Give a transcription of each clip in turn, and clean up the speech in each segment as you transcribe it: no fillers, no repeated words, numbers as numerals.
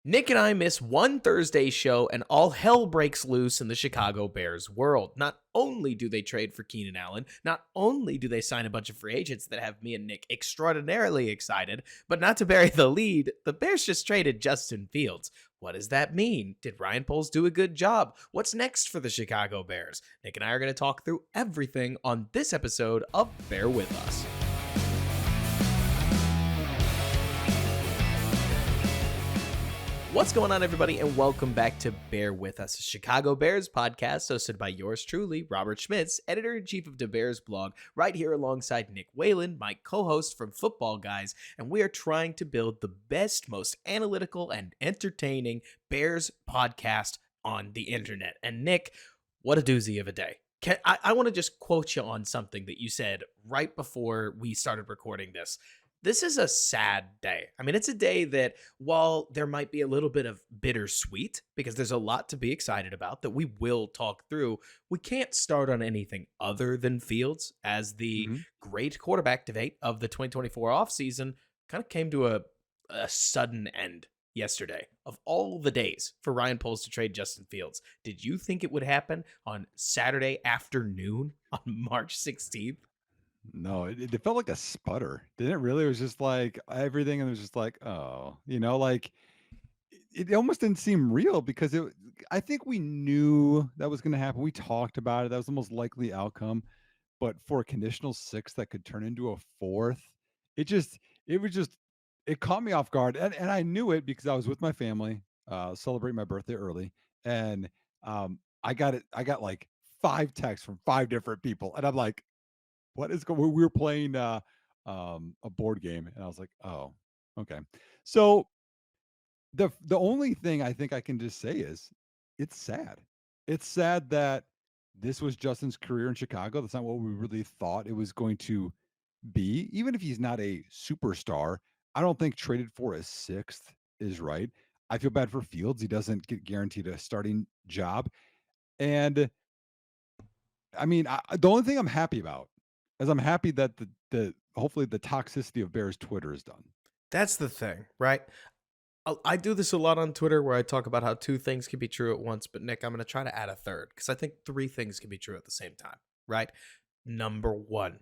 Nick and I miss one Thursday show and all hell breaks loose in the Chicago Bears world. Not only do they trade for Keenan Allen, not only do they sign a bunch of free agents that have me and Nick extraordinarily excited, but not to bury the lead, the Bears just traded Justin Fields. What does that mean? Did Ryan Poles do a good job? What's next for the Chicago Bears? Nick and I are going to talk through everything on this episode of Bear With Us. What's going on, everybody, and welcome back to Bear With Us, a Chicago Bears podcast hosted by yours truly, Robert Schmitz, editor-in-chief of the Bears blog, right here alongside Nick Whalen, my co-host from Football Guys, and we are trying to build the best, most analytical, and entertaining Bears podcast on the internet. And Nick, what a doozy of a day. I want to just quote you on something that you said right before we started recording this. This is a sad day. I mean, it's a day that while there might be a little bit of bittersweet because there's a lot to be excited about that we will talk through, we can't start on anything other than Fields as the great quarterback debate of the 2024 offseason kind of came to a sudden end yesterday. Of all the days for Ryan Poles to trade Justin Fields, did you think it would happen on Saturday afternoon on March 16th? No, it felt like a sputter. Didn't it really? It was just like everything, and it was just like, oh, like it almost didn't seem real because I think we knew that was going to happen. We talked about it. That was the most likely outcome. But for a conditional six that could turn into a fourth, it just, it was just, it caught me off guard. And I knew it because I was with my family, celebrating my birthday early. And I got it. I got like 5 texts from 5 different people. And I'm like, what is going? We were playing a board game, and I was like, "Oh, okay." So the only thing I think I can just say is it's sad. It's sad that this was Justin's career in Chicago. That's not what we really thought it was going to be. Even if he's not a superstar, I don't think traded for a sixth is right. I feel bad for Fields. He doesn't get guaranteed a starting job, and I mean, the only thing I'm happy about is I'm happy that the hopefully the toxicity of Bears Twitter is done. That's the thing, right? I do this a lot on Twitter where I talk about how two things can be true at once, but Nick, I'm going to try to add a third because I think three things can be true at the same time, right? Number one,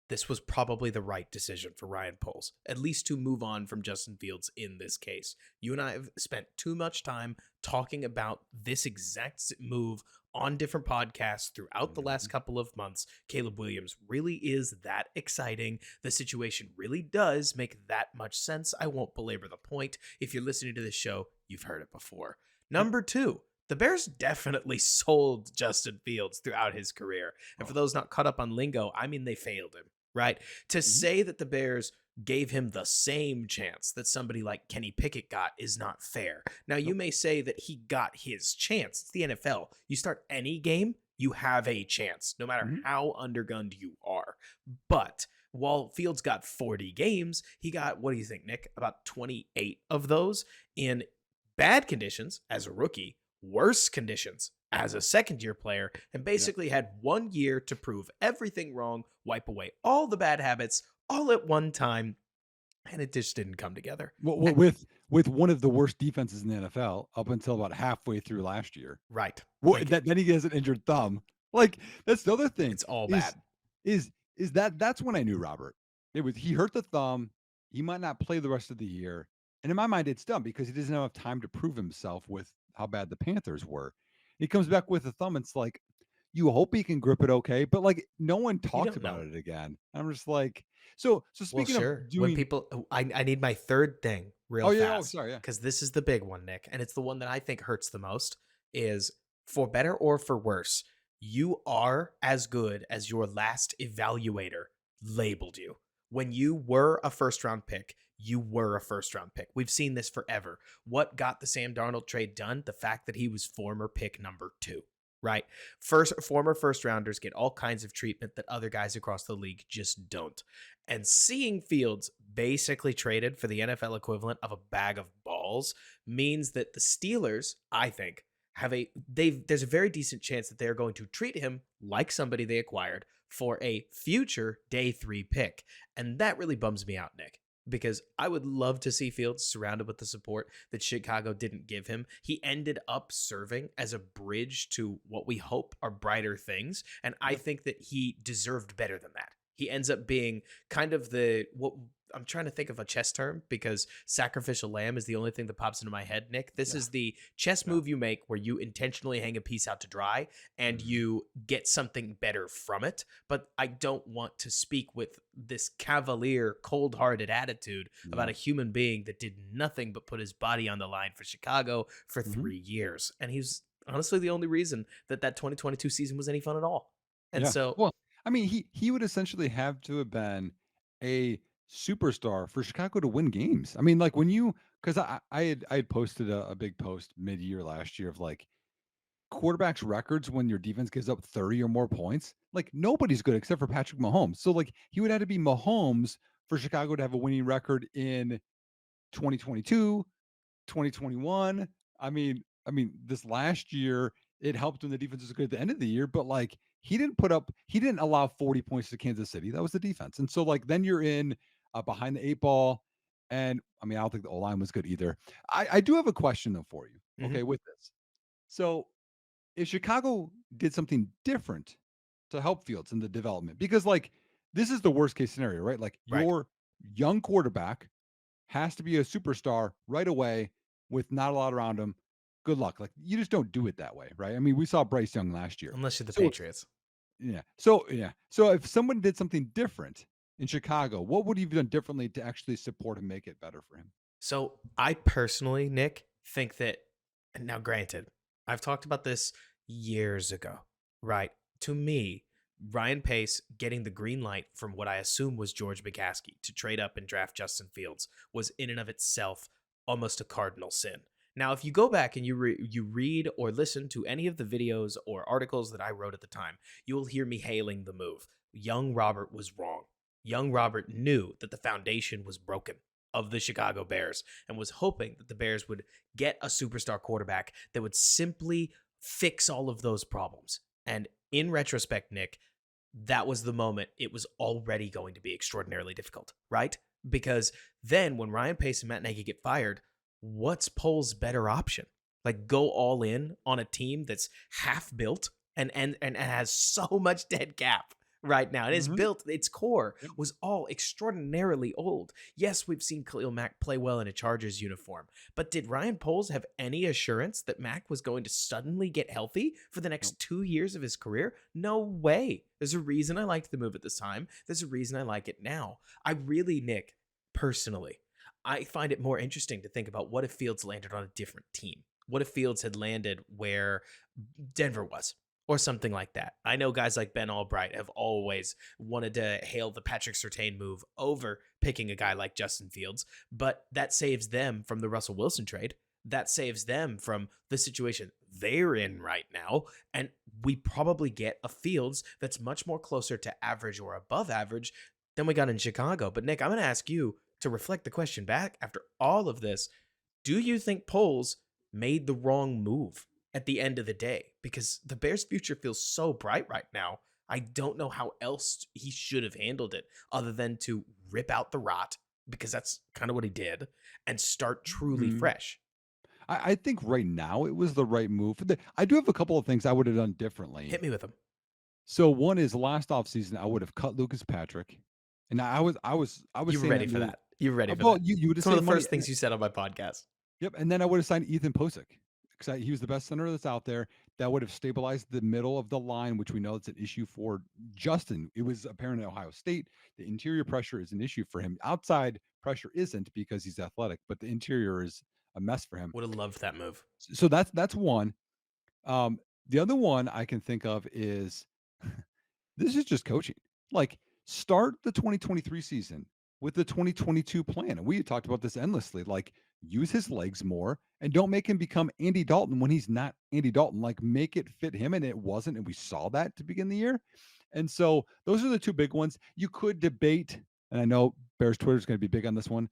this was probably the right decision for Ryan Poles, at least to move on from Justin Fields in this case. You and I have spent too much time talking about this exact move on different podcasts throughout the last couple of months. Caleb Williams really is that exciting. The situation really does make that much sense. I won't belabor the point. If you're listening to this show, you've heard it before. Number two, the Bears definitely sold Justin Fields throughout his career. And for those not caught up on lingo, I mean, they failed him. Right? To say that the Bears gave him the same chance that somebody like Kenny Pickett got is not fair. Now, you may say that he got his chance. It's the NFL. You start any game, you have a chance, no matter how undergunned you are. But while Fields got 40 games, he got, what do you think, Nick? About 28 of those in bad conditions as a rookie, worse conditions as a second-year player, and basically had 1 year to prove everything wrong, wipe away all the bad habits all at one time, and it just didn't come together. Well, with one of the worst defenses in the NFL up until about halfway through last year. Right. Then he gets an injured thumb. Like, that's the other thing. It's all bad. Is that's when I knew Robert. It was he hurt the thumb. He might not play the rest of the year. And in my mind, it's dumb because he doesn't have enough time to prove himself with how bad the Panthers were. He comes back with a thumb. It's like, you hope he can grip it okay, but like no one talks about it again. I'm just like, so speaking of doing, when people, I need my third thing real fast. Sorry, yeah, because this is the big one, Nick, and it's the one that I think hurts the most. Is for better or for worse, you are as good as your last evaluator labeled you. When you were a first round pick, you were a first round pick. We've seen this forever. What got the Sam Darnold trade done? The fact that he was former pick number 2, right? Former first rounders get all kinds of treatment that other guys across the league just don't. And seeing Fields basically traded for the NFL equivalent of a bag of balls means that the Steelers, I think, there's a very decent chance that they're going to treat him like somebody they acquired for a future day 3 pick. And that really bums me out, Nick. because I would love to see Fields surrounded with the support that Chicago didn't give him. He ended up serving as a bridge to what we hope are brighter things, and I Yep. think that he deserved better than that. He ends up being kind of the what I'm trying to think of a chess term because sacrificial lamb is the only thing that pops into my head, Nick. This Yeah. is the chess Yeah. move you make where you intentionally hang a piece out to dry and Mhm. you get something better from it. But I don't want to speak with this cavalier, cold hearted attitude about Yeah. a human being that did nothing but put his body on the line for Chicago for Mhm. 3 years. And he's honestly the only reason that that 2022 season was any fun at all. And Yeah. so, Well, I mean, he would essentially have to have been a superstar for Chicago to win games. I mean, like when you because I had posted a big post mid-year last year of like quarterbacks records when your defense gives up 30 or more points. Like nobody's good except for Patrick Mahomes. So like he would have to be Mahomes for Chicago to have a winning record in 2022, 2021. I mean, this last year it helped when the defense was good at the end of the year, but like he didn't allow 40 points to Kansas City. That was the defense. And so like then you're in behind the eight ball. And I mean, I don't think the O line was good either. I do have a question though for you. mhm, Okay, with this. So if Chicago did something different to help Fields in the development, because like this is the worst case scenario, right? Like right. your young quarterback has to be a superstar right away with not a lot around him. Good luck. Like you just don't do it that way, right? I mean, we saw Bryce Young last year. Unless you're the So Patriots. yeah. So yeah. So if someone did something different in Chicago, what would you have done differently to actually support and make it better for him? So I personally, Nick, think that now granted, I've talked about this years ago, right? To me, Ryan Pace getting the green light from what I assume was George McCaskey to trade up and draft Justin Fields was in and of itself almost a cardinal sin. Now, if you go back and you read or listen to any of the videos or articles that I wrote at the time, you will hear me hailing the move. Young Robert was wrong. Young Robert knew that the foundation was broken of the Chicago Bears and was hoping that the Bears would get a superstar quarterback that would simply fix all of those problems. And in retrospect, Nick, that was the moment it was already going to be extraordinarily difficult, right? Because then when Ryan Pace and Matt Nagy get fired, what's Poles' better option? Like go all in on a team that's half built and has so much dead cap right now. And it's Mhm. built, its core Yep. was all extraordinarily old. Yes, we've seen Khalil Mack play well in a Chargers uniform, but did Ryan Poles have any assurance that Mack was going to suddenly get healthy for the Nope. next 2 years of his career? No way. There's a reason I liked the move at this time. There's a reason I like it now. I really, Nick, personally, I find it more interesting to think about what if Fields landed on a different team? What if Fields had landed where Denver was? Or something like that. I know guys like Ben Albright have always wanted to hail the Patrick Surtain move over picking a guy like Justin Fields, but that saves them from the Russell Wilson trade. That saves them from the situation they're in right now. And we probably get a Fields that's much more closer to average or above average than we got in Chicago. But Nick, I'm going to ask you to reflect the question back after all of this. Do you think Poles made the wrong move at the end of the day? Because the Bears' future feels so bright right now. I don't know how else he should have handled it other than to rip out the rot, because that's kind of what he did, and start truly Mhm. fresh. I think right now it was the right move. I do have a couple of things I would have done differently. Hit me with him. So one is last offseason, I would have cut Lucas Patrick. And I was You were saying ready that for move. that. You were ready for Well, that. you would have It's one of saved the money. first things you said on my podcast. Yep, and then I would have signed Ethan Posick because he was the best center that's out there. That would have stabilized the middle of the line, which we know it's an issue for Justin. It was apparent at Ohio State. The interior pressure is an issue for him. Outside pressure isn't because he's athletic, but the interior is a mess for him. Would have loved that move. So that's one. The other one I can think of is this is just coaching. Like, start the 2023 season with the 2022 plan. And we had talked about this endlessly. Like, use his legs more and don't make him become Andy Dalton when he's not Andy Dalton. Like, make it fit him. And it wasn't. And we saw that to begin the year. And so those are the two big ones. You could debate, and I know Bears Twitter is going to be big on this one,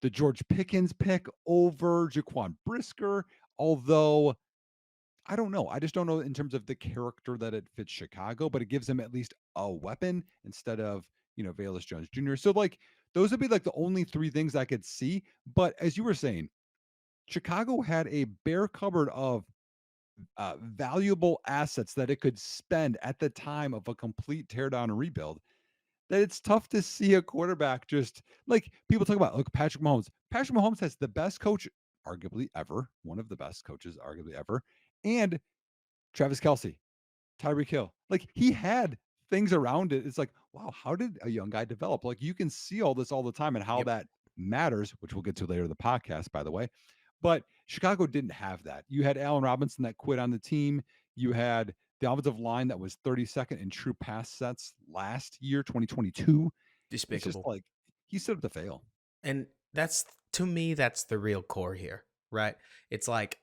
the George Pickens pick over Jaquan Brisker. Although I don't know. I just don't know in terms of the character that it fits Chicago, but it gives them at least a weapon instead of, Velus Jones Jr. So like Those would be like the only 3 things I could see, but as you were saying, Chicago had a bare cupboard of, valuable assets that it could spend at the time of a complete teardown and rebuild, that it's tough to see a quarterback just like people talk about, look, Patrick Mahomes. Patrick Mahomes has the best coach arguably ever, one of the best coaches arguably ever, and Travis Kelce. Tyreek Hill. Like he had things around it. It's like, wow, how did a young guy develop? Like you can see all this all the time and how Yep. that matters, which we'll get to later in the podcast, by the way. But Chicago didn't have that. You had Allen Robinson that quit on the team. You had the offensive line that was 32nd in true pass sets last year, 2022. It's just Despicable. like he set up to fail. And that's to me, that's the real core here, right? It's like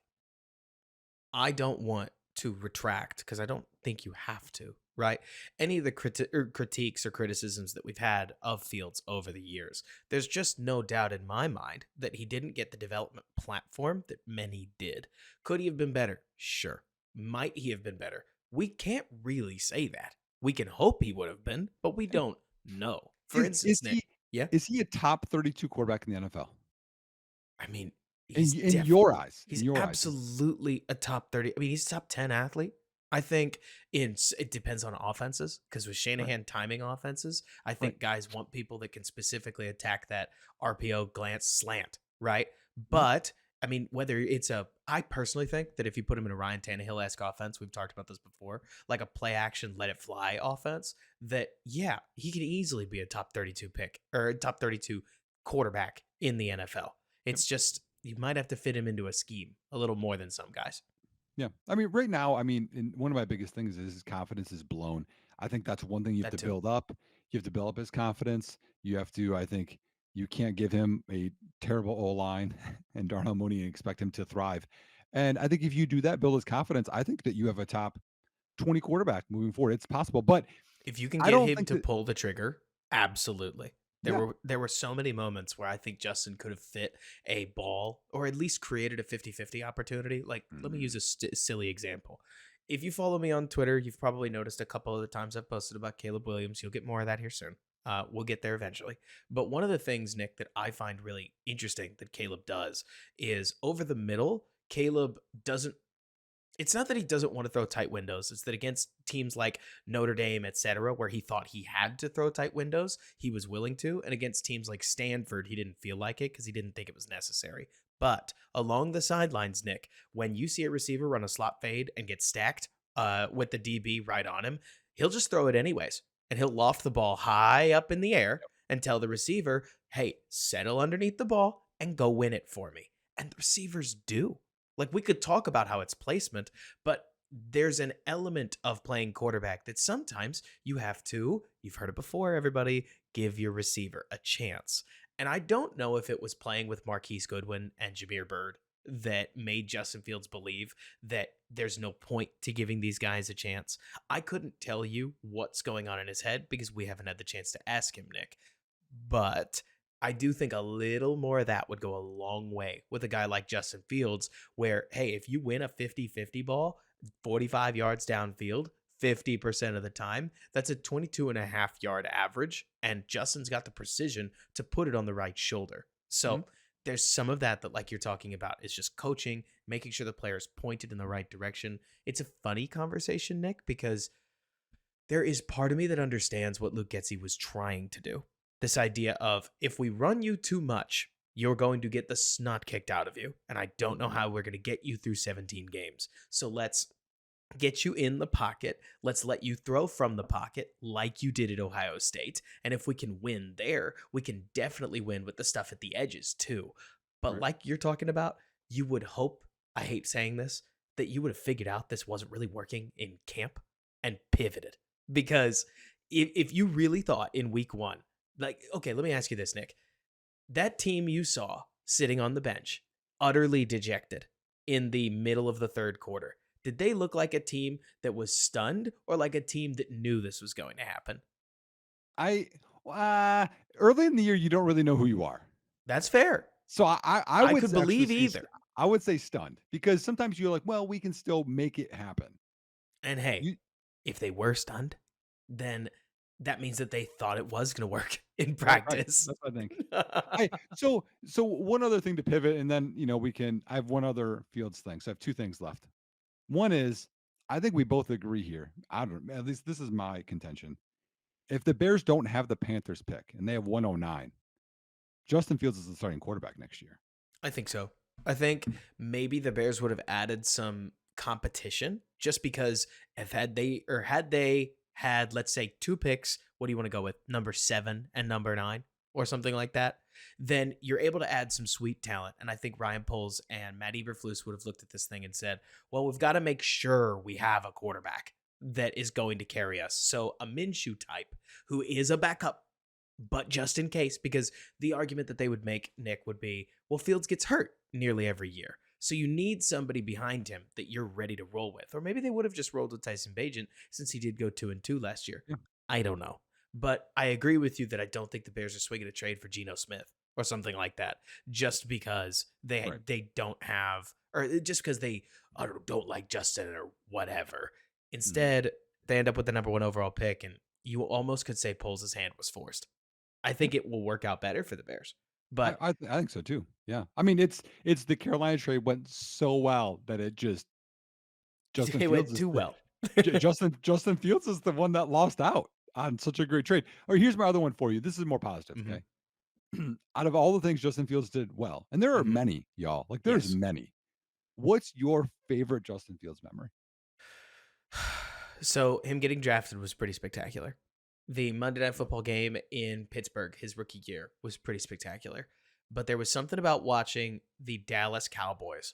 I don't want to retract because I don't think you have to, right? Any of the critiques or criticisms that we've had of Fields over the years, there's just no doubt in my mind that he didn't get the development platform that many did. Could he have been better? Sure. Might he have been better? We can't really say that. We can hope he would have been, but we don't know. For Is instance, Nick, he yeah, is he a top 32 quarterback in the NFL? I mean, In he's in your eyes, in he's your eyes. absolutely a top 30. I mean, he's a top 10 athlete. I think it depends on offenses because with Right, Shanahan timing offenses, I right. think guys want people that can specifically attack that RPO glance slant, right? Mhm. But I mean, I personally think that if you put him in a Ryan Tannehill esque offense, we've talked about this before, like a play action, let it fly offense, that yeah, he could easily be a top 32 pick or a top 32 quarterback in the NFL. Yep. It's just you might have to fit him into a scheme a little more than some guys. Yeah. I mean, right now, I mean, and one of my biggest things is his confidence is blown. I think that's one thing you have That to too. build up. You have to build up his confidence. You have to, I think, you can't give him a terrible O line and Darnell Mooney and expect him to thrive. And I think if you do that, build his confidence, I think that you have a top 20 quarterback moving forward. It's possible. But If you can I get don't him think to that, pull the trigger, absolutely. There yeah. were there were so many moments where I think Justin could have fit a ball or at least created a 50-50 opportunity. Like, let me use Mm, a silly example. If you follow me on Twitter, you've probably noticed a couple of the times I've posted about Caleb Williams. You'll get more of that here soon. We'll get there eventually. But one of the things, Nick, that I find really interesting that Caleb does is over the middle, Caleb doesn't it's not that he doesn't want to throw tight windows. It's that against teams like Notre Dame, etc., where he thought he had to throw tight windows, he was willing to. And against teams like Stanford, he didn't feel like it because he didn't think it was necessary. But along the sidelines, Nick, when you see a receiver run a slot fade and get stacked with the DB right on him, he'll just throw it anyways. And he'll loft the ball high up in the air and tell the receiver, hey, settle underneath the ball and go win it for me. And the receivers do. Like we could talk about how it's placement, but there's an element of playing quarterback that sometimes you have to, you've heard it before, everybody, give your receiver a chance. And I don't know if it was playing with Marquise Goodwin and Jameer Bird that made Justin Fields believe that there's no point to giving these guys a chance. I couldn't tell you what's going on in his head because we haven't had the chance to ask him, Nick. But I do think a little more of that would go a long way with a guy like Justin Fields, where, hey, if you win a 50-50 ball, 45 yards downfield, 50% of the time, that's a 22.5 yard average. And Justin's got the precision to put it on the right shoulder. mhm. So there's some of that like you're talking about is just coaching, making sure the player's pointed in the right direction. It's a funny conversation, Nick, because there is part of me that understands what Luke Getzey was trying to do. This idea of if we run you too much, you're going to get the snot kicked out of you. And I don't know how we're going to get you through 17 games. So let's get you in the pocket. Let's let you throw from the pocket like you did at Ohio State. And if we can win there, we can definitely win with the stuff at the edges too. But Right. like you're talking about, you would hope, I hate saying this, that you would have figured out this wasn't really working in camp and pivoted. Because if you really thought in week one, like, okay, let me ask you this, Nick. That team you saw sitting on the bench, utterly dejected in the middle of the third quarter, did they look like a team that was stunned or like a team that knew this was going to happen? I early in the year, you don't really know who you are. That's fair. So I I would could actually believe say either. I would say stunned because sometimes you're like, well, we can still make it happen. And hey, You if they were stunned, then That means that they thought it was gonna work in Right. practice. That's what I think. So one other thing to pivot, and then we can. I have one other Fields thing. So I have two things left. One is I think we both agree here. I don't. At least this is my contention. If the Bears don't have the Panthers pick and they have 109, Justin Fields is the starting quarterback next year. I think so. I think maybe the Bears would have added some competition just because if had they had, let's say, two picks, what do you want to go with? Number 7 and number 9 or something like that, then you're able to add some sweet talent. And I think Ryan Poles and Matt Eberflus would have looked at this thing and said, well, we've got to make sure we have a quarterback that is going to carry us. So a Minshew type who is a backup, but just in case, because the argument that they would make, Nick, would be, well, Fields gets hurt nearly every year. So you need somebody behind him that you're ready to roll with. Or maybe they would have just rolled with Tyson Bagent since he did go 2-2 last year. Yeah. I don't know. But I agree with you that I don't think the Bears are swinging a trade for Geno Smith or something like that, just because Right. they don't have, or just because they don't like Justin or whatever. Mhm. Instead, they end up with the number 1 overall pick, and you almost could say Poles' hand was forced. I Yeah. think it will work out better for the Bears. But I think so too. Yeah. I mean, it's the Carolina trade went so well that it just Justin it Fields went is too the well. Justin Fields is the one that lost out on such a great trade. Or here's my other one for you. This is more positive. Mhm, Okay. Out of all the things Justin Fields did well, and there are mhm. many, y'all. Like there's Yes. many. What's your favorite Justin Fields memory? So him getting drafted was pretty spectacular. The Monday Night Football game in Pittsburgh, his rookie year, was pretty spectacular. But there was something about watching the Dallas Cowboys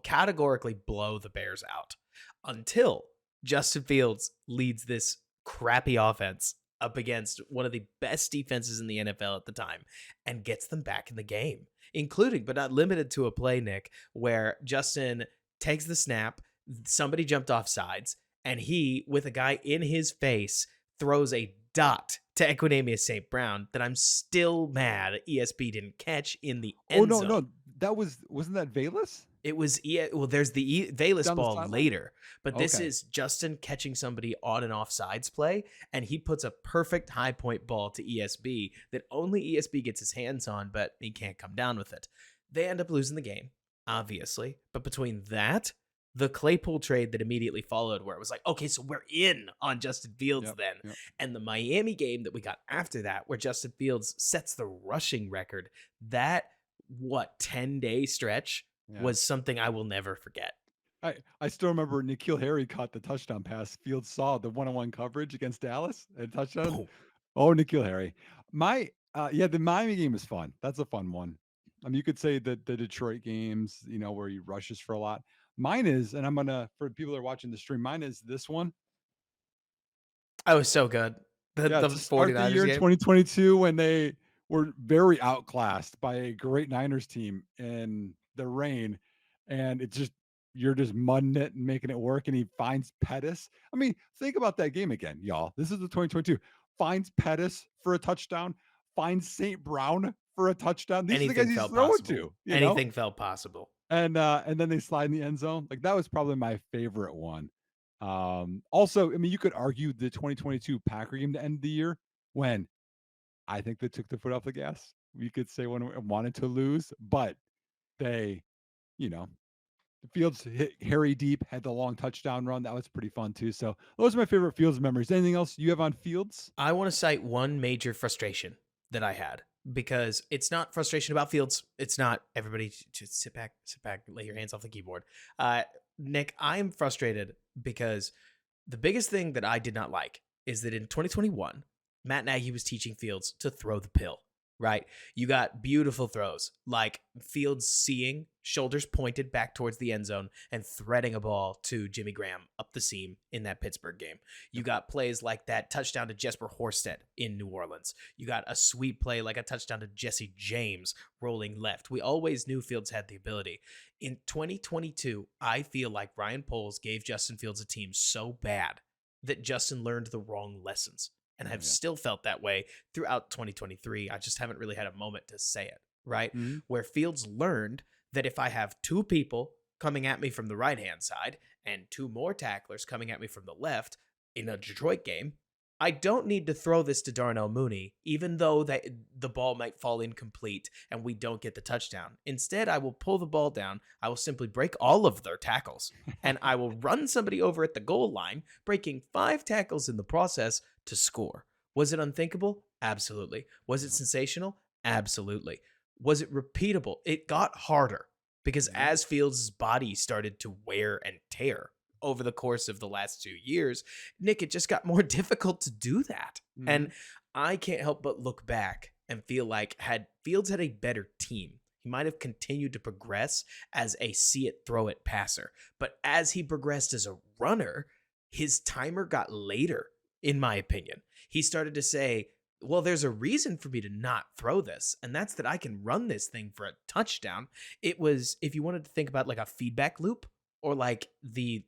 categorically blow the Bears out until Justin Fields leads this crappy offense up against one of the best defenses in the NFL at the time and gets them back in the game, including but not limited to a play, Nick, where Justin takes the snap, somebody jumped off sides, and he, with a guy in his face, throws a dot to Equinemius St. Brown that I'm still mad ESP didn't catch in the Oh end no, zone. no, wasn't that Valus It was well. There's the Valus down the ball sideline? later, but this Okay. is Justin catching somebody on an offsides play, and he puts a perfect high point ball to ESB that only ESB gets his hands on, but he can't come down with it. They end up losing the game, obviously. But between that, the Claypool trade that immediately followed, where it was like, okay, so we're in on Justin Fields Yep. then, Yep. and the Miami game that we got after that, where Justin Fields sets the rushing record. That 10-day stretch Yeah. was something I will never forget. I still remember N'Keal Harry caught the touchdown pass. Fields saw the one-on-one coverage against Dallas and touchdown. Boom. Oh, N'Keal Harry. My yeah, the Miami game is fun. That's a fun one. I mean, you could say that the Detroit games, where he rushes for a lot. Mine is, and I'm gonna for people that are watching the stream, mine is this one. I was so good. The Yeah, the to start the 49ers year in game. 2022 when they were very outclassed by a great Niners team in the rain, and it's just you're just mudding it and making it work, and he finds Pettis. I mean, think about that game again, y'all. This is the 2022. Finds Pettis for a touchdown, finds St. Brown for a touchdown. These are the guys Anything he's felt throwing possible. to. Anything felt possible. And then they slide in the end zone. Like that was probably my favorite one. Also, I mean, you could argue the 2022 Packer game to end the year when I think they took the foot off the gas. We could say when we wanted to lose, but they, you know, the Fields hit Harry deep, had the long touchdown run. That was pretty fun too. So those are my favorite Fields memories. Anything else you have on Fields? I want to cite one major frustration that I had because it's not frustration about Fields. It's not everybody just sit back, lay your hands off the keyboard. Nick, I am frustrated because the biggest thing that I did not like is that in 2021, Matt Nagy was teaching Fields to throw the pill, right? You got beautiful throws like Fields seeing, shoulders pointed back towards the end zone, and threading a ball to Jimmy Graham up the seam in that Pittsburgh game. You Yep. got plays like that touchdown to Jesper Horsted in New Orleans. You got a sweet play like a touchdown to Jesse James rolling left. We always knew Fields had the ability. In 2022, I feel like Ryan Poles gave Justin Fields a team so bad that Justin learned the wrong lessons. And Oh I've yeah. still felt that way throughout 2023. I just haven't really had a moment to say it, right? Mhm. Where Fields learned that if I have two people coming at me from the right hand side and two more tacklers coming at me from the left in a Detroit game, I don't need to throw this to Darnell Mooney, even though the ball might fall incomplete and we don't get the touchdown. Instead, I will pull the ball down. I will simply break all of their tackles, and I will run somebody over at the goal line, breaking 5 tackles in the process to score. Was it unthinkable? Absolutely. Was it Yep. sensational? Absolutely. Was it repeatable? It got harder because Yep. as Fields' body started to wear and tear over the course of the last 2 years, Nick, it just got more difficult to do that. And Mhm. I can't help but look back and feel like had Fields had a better team, he might have continued to progress as a see it, throw it passer. But as he progressed as a runner, his timer got later, in my opinion. He started to say, well, there's a reason for me to not throw this, and that's that I can run this thing for a touchdown. It was, if you wanted to think about like a feedback loop, or like the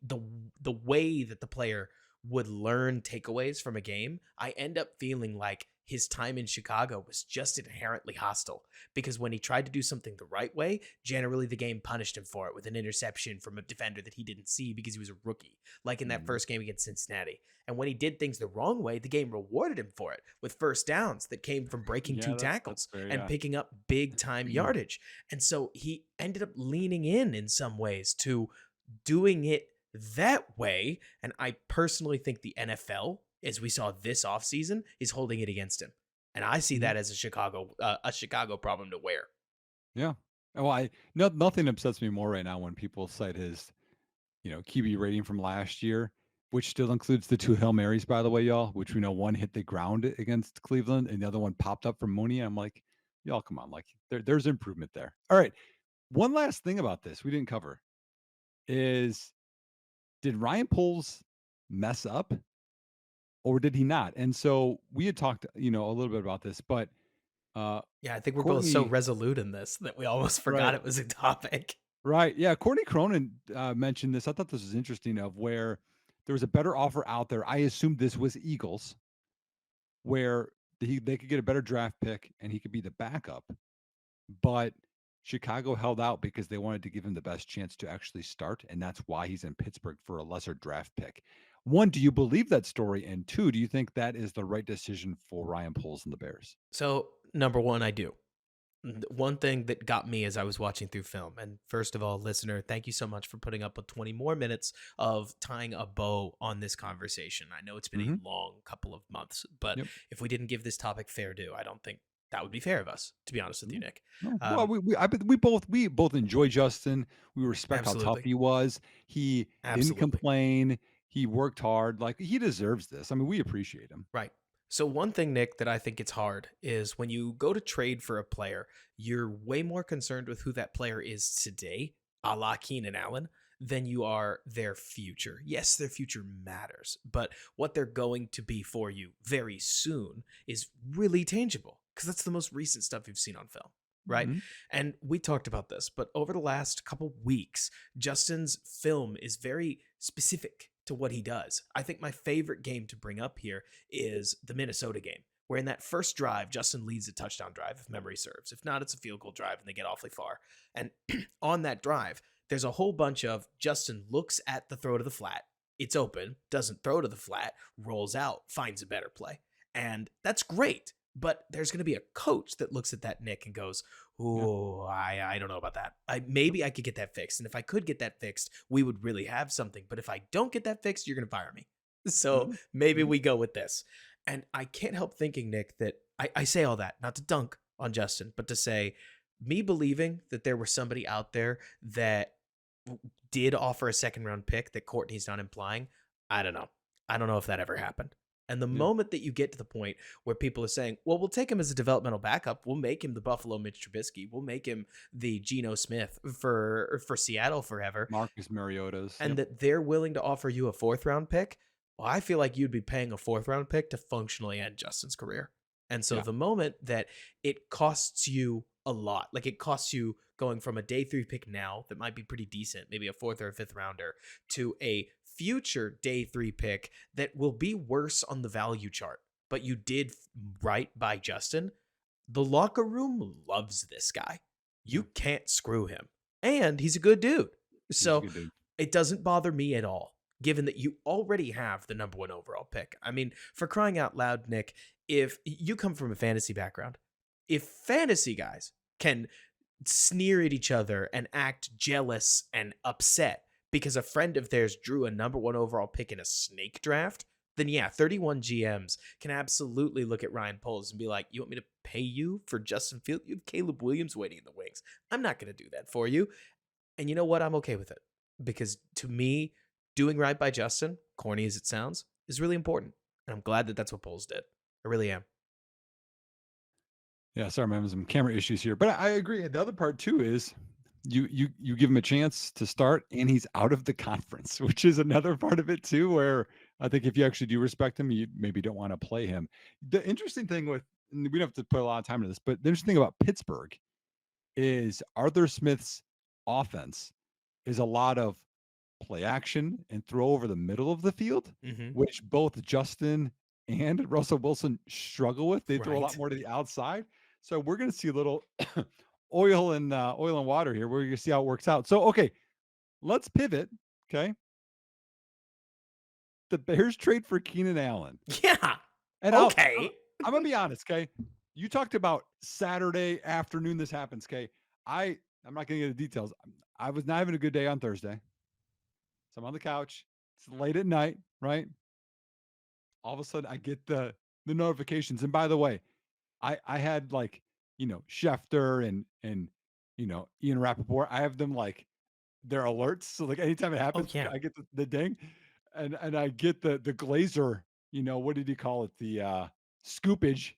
way that the player would learn takeaways from a game, I end up feeling like his time in Chicago was just inherently hostile because when he tried to do something the right way, generally the game punished him for it with an interception from a defender that he didn't see because he was a rookie, like in that Mhm. first game against Cincinnati. And when he did things the wrong way, the game rewarded him for it with first downs that came from breaking two Yeah, that's tackles fair, and yeah. picking up big time yardage. And so he ended up leaning in some ways to doing it that way. And I personally think the NFL, as we saw this offseason, is holding it against him. And I see Mhm. that as a Chicago problem to wear. Yeah. Well, I no nothing upsets me more right now when people cite his, QB rating from last year, which still includes the 2 Hail Marys, by the way, y'all, which we know one hit the ground against Cleveland and the other one popped up from Mooney. I'm like, y'all, come on, like there's improvement there. All right. One last thing about this we didn't cover is did Ryan Poles mess up or did he not? And so we had talked, a little bit about this, but uh Yeah, I think we're both so Courtney, resolute in this that we almost forgot right, it was a topic. right. Yeah, Courtney Cronin mentioned this. I thought this was interesting of where there was a better offer out there. I assumed this was Eagles, where they could get a better draft pick and he could be the backup. But Chicago held out because they wanted to give him the best chance to actually start, and that's why he's in Pittsburgh for a lesser draft pick. One, do you believe that story? And two, do you think that is the right decision for Ryan Poles and the Bears? So, number one, I do. One thing that got me as I was watching through film, and first of all, listener, thank you so much for putting up with 20 more minutes of tying a bow on this conversation. I know it's been a Hmm. long couple of months, but Yep. if we didn't give this topic fair due, I don't think that would be fair of us, to be honest with you, No, Nick. no. Well, Um, we both enjoy Justin. We respect how tough Absolutely. he was. He didn't Absolutely. complain. He worked hard. Like he deserves this. I mean, we appreciate him. Right. So one thing, Nick, that I think it's hard is when you go to trade for a player, you're way more concerned with who that player is today, a la Keenan Allen, than you are their future. Yes, their future matters, but what they're going to be for you very soon is really tangible because that's the most recent stuff you've seen on film. Right. Mhm. And we talked about this, but over the last couple weeks, Justin's film is very specific to what he does. I think my favorite game to bring up here is the Minnesota game, where in that first drive, Justin leads a touchdown drive, if memory serves. If not, it's a field goal drive and they get awfully far. And on that drive, there's a whole bunch of Justin looks at the throw to the flat, it's open, doesn't throw to the flat, rolls out, finds a better play. And that's great. But there's going to be a coach that looks at that, Nick, and goes, Yeah. "Oh, I don't know about that. Yep. Maybe I could get that fixed. And if I could get that fixed, we would really have something. But if I don't get that fixed, you're going to fire me. So Mhm. maybe Mhm. we go with this." And I can't help thinking, Nick, that I say all that, not to dunk on Justin, but to say, me believing that there was somebody out there that did offer a second round pick that Courtney's not implying, I don't know. I don't know if that ever happened. And the Yeah. moment that you get to the point where people are saying, well, we'll take him as a developmental backup, we'll make him the Buffalo Mitch Trubisky, we'll make him the Geno Smith for Seattle forever, Marcus Mariota's. and Yep. that they're willing to offer you a fourth round pick, well, I feel like you'd be paying a fourth round pick to functionally end Justin's career. And so Yeah. the moment that it costs you a lot, like it costs you going from a day 3 pick now that might be pretty decent, maybe a fourth or a fifth rounder, to a future day 3 pick that will be worse on the value chart, but you did right by Justin, the locker room loves this guy. You Yeah. can't screw him. And he's a good dude. He's a So good dude. it doesn't bother me at all given that you already have the number one overall pick. I mean, for crying out loud, Nick, if you come from a fantasy background, if fantasy guys can sneer at each other and act jealous and upset because a friend of theirs drew a number one overall pick in a snake draft, then yeah, 31 GMs can absolutely look at Ryan Poles and be like, you want me to pay you for Justin Fields? You have Caleb Williams waiting in the wings. I'm not going to do that for you. And you know what? I'm okay with it because to me, doing right by Justin, corny as it sounds, is really important. And I'm glad that that's what Poles did. I really am. Yeah, sorry, I'm having some camera issues here, but I agree. The other part too is you give him a chance to start, and he's out of the conference, which is another part of it too. Where I think if you actually do respect him, you maybe don't want to play him. The interesting thing with and we don't have to put a lot of time into this, but the interesting thing about Pittsburgh is Arthur Smith's offense is a lot of play action and throw over the middle of the field, Mm-hmm. which both Justin and Russell Wilson struggle with. They throw a lot Right. more to the outside. So we're going to see a little oil and water here. We're going to see how it works out. So okay, let's pivot. Okay, the Bears trade for Keenan Allen, Yeah. and Okay. I'm gonna be honest. Okay, you talked about Saturday afternoon. This happens. Okay, I'm not going to get the details. I was not having a good day on Thursday. So I'm on the couch. It's late at night, right? All of a sudden I get the notifications. And by the way, I had like, Schefter and Ian Rappaport. I have them like their alerts. So like anytime it Oh, happens, yeah. I get the ding. And I get the Glazer, what did he call it? The scoopage.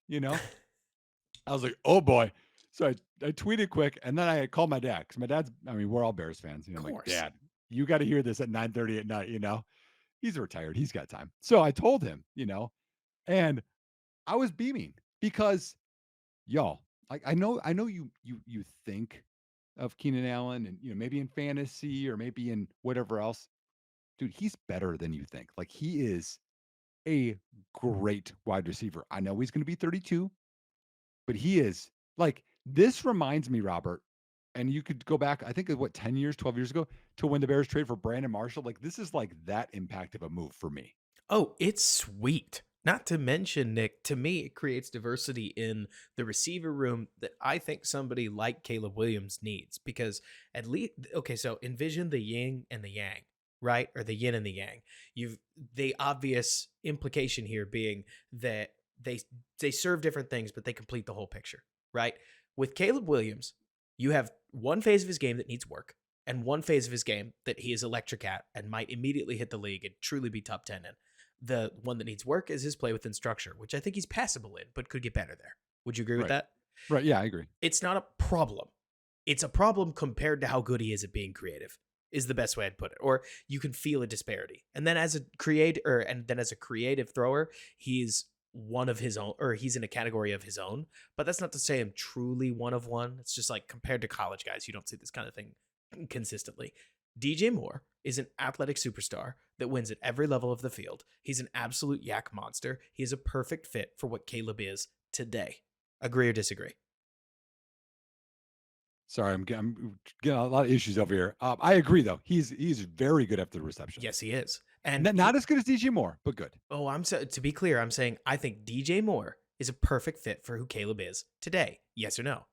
I was like, oh boy. So I tweeted quick and then I called my dad because my dad's, I mean, we're all Bears fans. Of I'm like, course. Dad, you got to hear this at 9:30 at night. He's retired. He's got time. So I told him, and I was beaming because y'all, I know you think of Keenan Allen and maybe in fantasy or maybe in whatever else. Dude, he's better than you think. Like he is a great wide receiver. I know he's going to be 32, but he is like this reminds me, Robert, and you could go back, I think what 10 years, 12 years ago to when the Bears trade for Brandon Marshall. Like this is like that impact of a move for me. Oh, it's sweet. Not to mention, Nick, to me, it creates diversity in the receiver room that I think somebody like Caleb Williams needs because at least, okay, so envision the yin and the yang, right? Or the yin and the yang. You've the obvious implication here being that they they serve different things, but they complete the whole picture, right? With Caleb Williams, you have one phase of his game that needs work and one phase of his game that he is electric at and might immediately hit the league and truly be top 10 in. The one that needs work is his play within structure, which I think he's passable in, but could get better there. Would you agree with Right. that? Right. Yeah, I agree. It's not a problem. It's a problem compared to how good he is at being creative, is the best way I'd put it. Or you can feel a disparity. And then as a creative thrower, he's one of his own, or he's in a category of his own. But that's not to say I'm truly one of one. It's just like compared to college guys, you don't see this kind of thing consistently. DJ Moore is an athletic superstar that wins at every level of the field. He's an absolute yak monster. He is a perfect fit for what Caleb is today. Agree or disagree? Sorry, I'm getting a lot of issues over here. I agree though. He's very good after the reception. Yes, he is. And Not as good as DJ Moore, but good. to be clear, I'm saying I think DJ Moore is a perfect fit for who Caleb is today. Yes or no?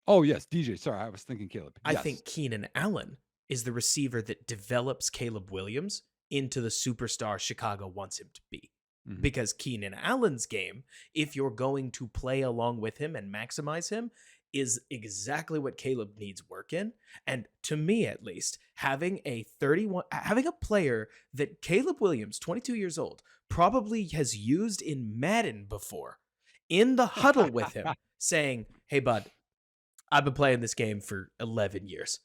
Oh yes, DJ. Sorry, I was thinking Caleb. I Yes. think Keenan Allen is the receiver that develops Caleb Williams into the superstar Chicago wants him to be. Mhm. Because Keenan Allen's game, if you're going to play along with him and maximize him, is exactly what Caleb needs work in. And to me, at least, having a player that Caleb Williams, 22 years old, probably has used in Madden before, in the huddle with him, saying, "Hey, bud, I've been playing this game for 11 years.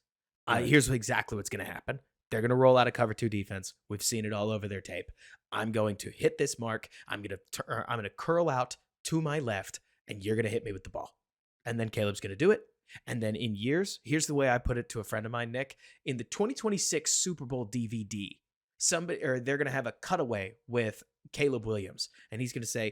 Right. Here's exactly what's going to happen. They're going to roll out a cover two defense. We've seen it all over their tape. I'm going to hit this mark. I'm going to curl out to my left, and you're going to hit me with the ball." And then Caleb's going to do it. And then in years, here's the way I put it to a friend of mine, Nick, in the 2026 Super Bowl DVD, they're going to have a cutaway with Caleb Williams, and he's going to say,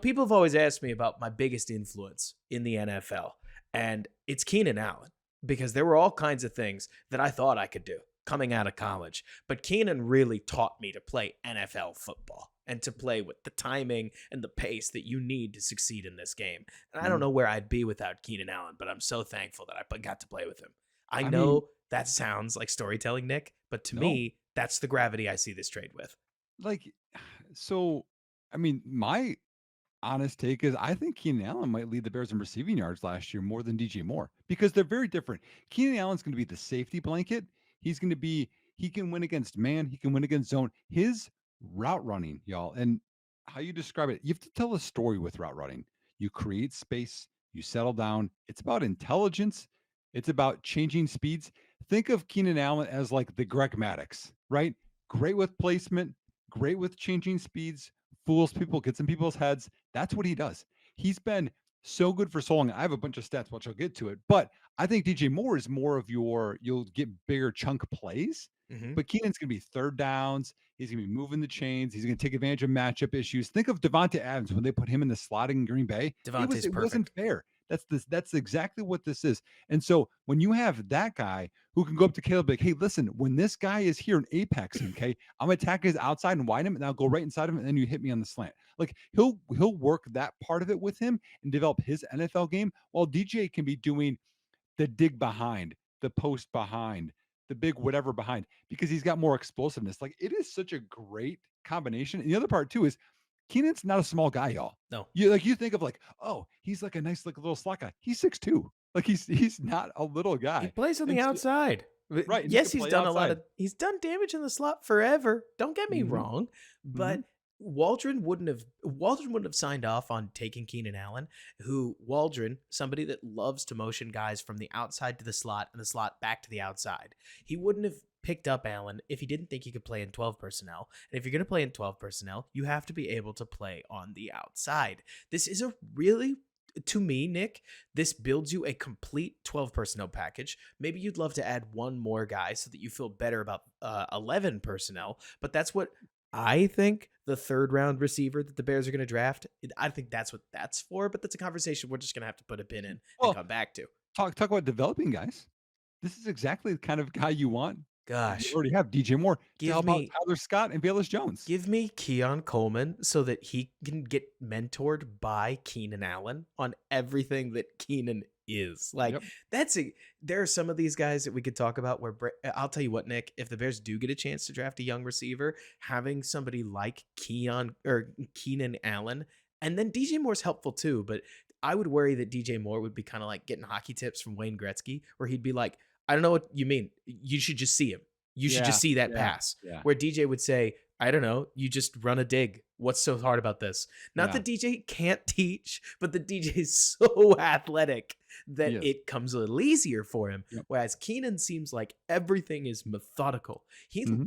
people have always asked me about my biggest influence in the NFL, and it's Keenan Allen because there were all kinds of things that I thought I could do coming out of college. But Keenan really taught me to play NFL football and to play with the timing and the pace that you need to succeed in this game. And I don't Mhm. know where I'd be without Keenan Allen, but I'm so thankful that I got to play with him. I I mean, know that sounds like storytelling, Nick, but to no, me, that's the gravity I see this trade with. like, so, I mean, my honest take is I think Keenan Allen might lead the Bears in receiving yards last year more than DJ Moore because they're very different. Keenan Allen's going to be the safety blanket. He's going to be, he can win against man, he can win against zone. His route running, y'all, and how you describe it, you have to tell a story with route running. You create space, you settle down. It's about intelligence, it's about changing speeds. Think of Keenan Allen as like the Greg Maddox, right? Great with placement, great with changing speeds, fools people, gets in people's heads. That's what he does. He's been so good for so long. I have a bunch of stats, which I'll get to it, but I think DJ Moore is more of your, you'll get bigger chunk plays, Hmm. but Keenan's going to be third downs. He's going to be moving the chains. He's going to take advantage of matchup issues. Think of Devonta Adams when they put him in the slotting in Green Bay. Devontae's It wasn't perfect. fair. That's this. That's exactly what this is. And so when you have that guy who can go up to Caleb, like, hey, listen, when this guy is here in apex, okay, I'm gonna attack his outside and widen him, and I'll go right inside of him, and then you hit me on the slant. Like he'll work that part of it with him and develop his NFL game, while DJ can be doing the dig behind, the post behind, the big whatever behind, because he's got more explosiveness. Like it is such a great combination. And the other part too is Keenan's not a small guy, y'all. No, You think of like, oh, he's like a nice like little slot guy. He's 6'2". Like he's not a little he guy. plays on the And so, outside. right, and he can Yes, he's play done a lot outside. of he's done damage in the slot forever. Don't get me Mhm, wrong, mhm. but Waldron wouldn't have signed off on taking Keenan Allen, who Waldron, somebody that loves to motion guys from the outside to the slot and the slot back to the outside. He wouldn't have picked up Allen if he didn't think he could play in 12 personnel. And if you're going to play in 12 personnel, you have to be able to play on the outside. This is a really, to me, Nick, this builds you a complete 12 personnel package. Maybe you'd love to add one more guy so that you feel better about 11 personnel, but that's what I think the third round receiver that the Bears are going to draft. I think that's what that's for, but that's a conversation we're just going to have to put a pin in and Well, come back to. talk about developing guys. This is exactly the kind of guy you want. You Gosh, already have DJ Moore to give help out me Tyler Scott and Bayless Jones. Give me Keon Coleman so that he can get mentored by Keenan Allen on everything that Keenan is. Like Yep. that's a there are some of these guys that we could talk about where I'll tell you what, Nick, if the Bears do get a chance to draft a young receiver, having somebody like Keon or Keenan Allen, and then DJ Moore's helpful too, but I would worry that DJ Moore would be kind of like getting hockey tips from Wayne Gretzky, where he'd be like, I don't know what you mean. You should just see him. You should Yeah, just see that yeah, pass, yeah, where DJ would say, I don't know, you just run a dig. What's so hard about this? Not yeah. that DJ can't teach, but the DJ is so athletic that He is. it comes a little easier for him. Yep. Whereas Keenan seems like everything is methodical. Mhm.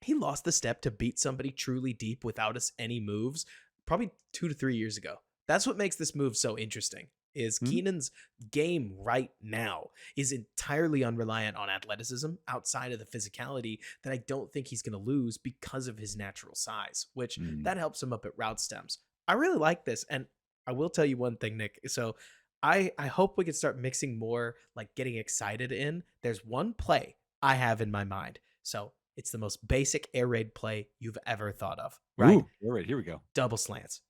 He lost the step to beat somebody truly deep without us any moves probably 2 to 3 years ago. That's what makes this move so interesting. Is Mhm. Keenan's game right now is entirely unreliant on athleticism outside of the physicality that I don't think he's going to lose because of his natural size, which Mm. that helps him up at route stems. I really like this, and I will tell you one thing, Nick. So I hope we can start mixing more like getting excited in. There's one play I have in my mind. So it's the most basic air raid play you've ever thought of, right? Ooh, all right, here we go. Double slants.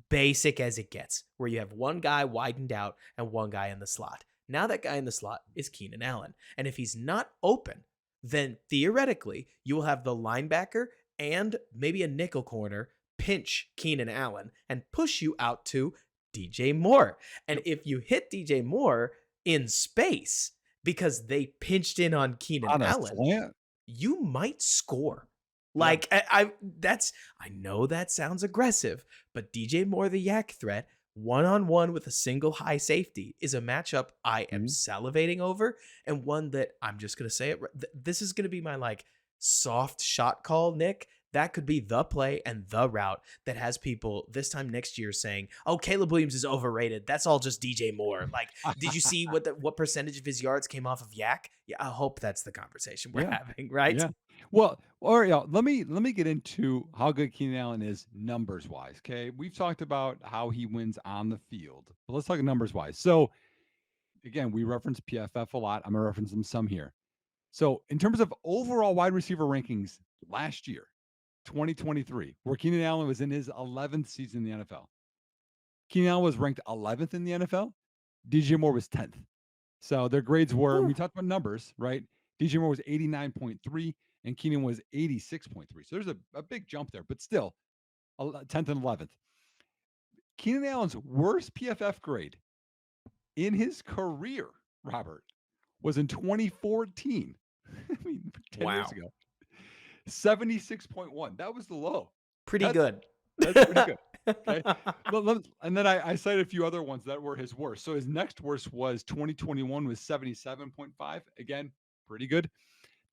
Basic as it gets, where you have one guy widened out and one guy in the slot. Now that guy in the slot is Keenan Allen. And if he's not open, then theoretically, you will have the linebacker and maybe a nickel corner pinch Keenan Allen and push you out to DJ Moore. And Yep. if you hit DJ Moore in space because they pinched in on Keenan On a Allen, slant? you might score. Yeah. Like I know that sounds aggressive, but DJ Moore the yak threat one on one with a single high safety is a matchup I am Mhm. salivating over and one that I'm just gonna say it. This is gonna be my like soft shot call, Nick. That could be the play and the route that has people this time next year saying, "Oh, Caleb Williams is overrated. That's all just DJ Moore." Like, did you see what percentage of his yards came off of yak? Yeah, I hope that's the conversation we're Yeah, having, right? yeah. Well, all right, y'all. Let me get into how good Keenan Allen is numbers wise. Okay, we've talked about how he wins on the field, but let's talk numbers wise. So again, we reference PFF a lot. I'm gonna reference them some here. So, in terms of overall wide receiver rankings last year, 2023, where Keenan Allen was in his 11th season in the NFL, Keenan Allen was ranked 11th in the NFL. DJ Moore was 10th. So their grades were, and Whew. we talked about numbers, right? DJ Moore was 89.3 and Keenan was 86.3. So there's a big jump there, but still 10th and 11th. Keenan Allen's worst PFF grade in his career, Robert, was in 2014. I mean, 10 years Wow. ago. 76.1. That was the low. Pretty That's good. that's pretty good. Okay. And then I cited a few other ones that were his worst. So his next worst was 2021 was 77.5. Again, pretty good.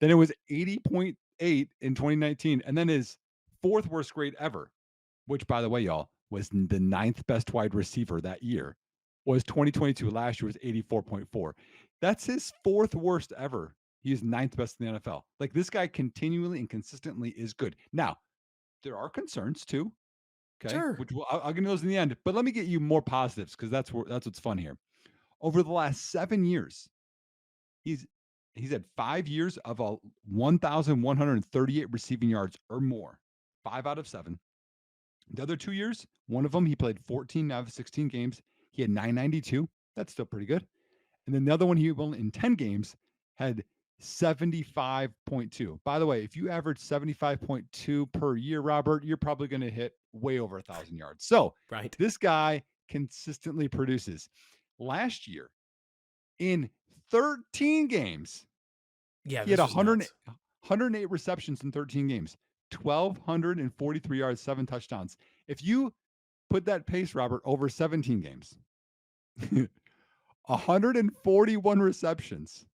Then it was 80.8 in 2019. And then his fourth worst grade ever, which by the way, y'all, was the ninth best wide receiver that year, was 2022. Last year was 84.4. That's his fourth worst ever. He is ninth best in the NFL. Like this guy continually and consistently is good. Now, there are concerns too. Okay, Sure. which I'll get into those in the end. But let me get you more positives because that's what's fun here. Over the last 7 years, he's he's had 5 years of a 1,138 receiving yards or more, 5 out of 7. The other 2 years, one of them he played 14 out of 16 games. He had 992. That's still pretty good. And then the other one he won in 10 games had 75.2. By the way, if you average 75.2 per year, Robert, you're probably going to hit way over 1,000 yards. So Right. this guy consistently produces. Last year, in 13 games, Yeah, he had this was nuts. 108 receptions in 13 games, 1,243 yards, 7 touchdowns. If you put that pace, Robert, over 17 games, 141 receptions,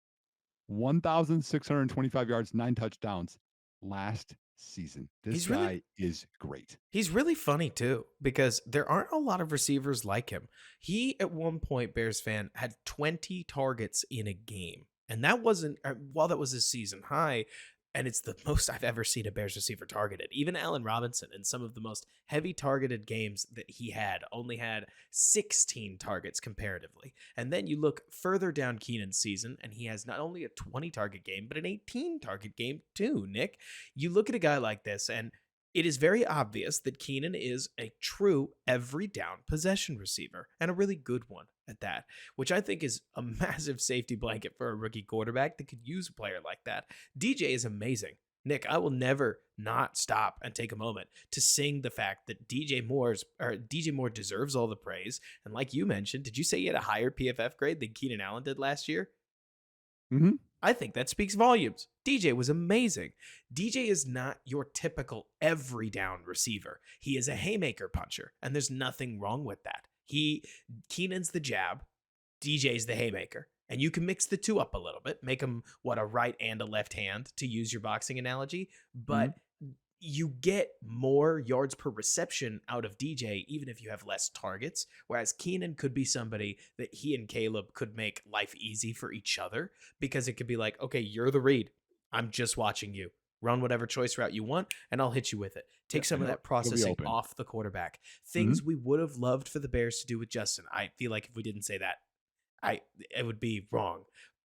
1,625 yards, 9 touchdowns last season. This He's really guy is great. He's really funny too because there aren't a lot of receivers like him. He at one point, Bears fan, had 20 targets in a game. And that wasn't while that was his season high, and it's the most I've ever seen a Bears receiver targeted. Even Allen Robinson in some of the most heavy targeted games that he had only had 16 targets comparatively. And then you look further down Keenan's season and he has not only a 20 target game but an 18 target game too, Nick. You look at a guy like this and it is very obvious that Keenan is a true every down possession receiver and a really good one at that, which I think is a massive safety blanket for a rookie quarterback that could use a player like that. DJ is amazing. Nick, I will never not stop and take a moment to sing the fact that DJ Moore deserves all the praise. And like you mentioned, did you say he had a higher PFF grade than Keenan Allen did last year? Mm-hmm. I think that speaks volumes. DJ was amazing. DJ is not your typical every down receiver. He is a haymaker puncher, and there's nothing wrong with that. Keenan's the jab, DJ's the haymaker. And you can mix the two up a little bit, make them what a right and a left hand to use your boxing analogy, Mm-hmm. but you get more yards per reception out of DJ, even if you have less targets. Whereas Keenan could be somebody that he and Caleb could make life easy for each other because it could be like, okay, you're the read. I'm just watching you. Run whatever choice route you want, and I'll hit you with it. Yeah, Take some of that he'll be processing open. off the quarterback. Mm-hmm. Things we would have loved for the Bears to do with Justin. I feel like if we didn't say that, I it would be wrong.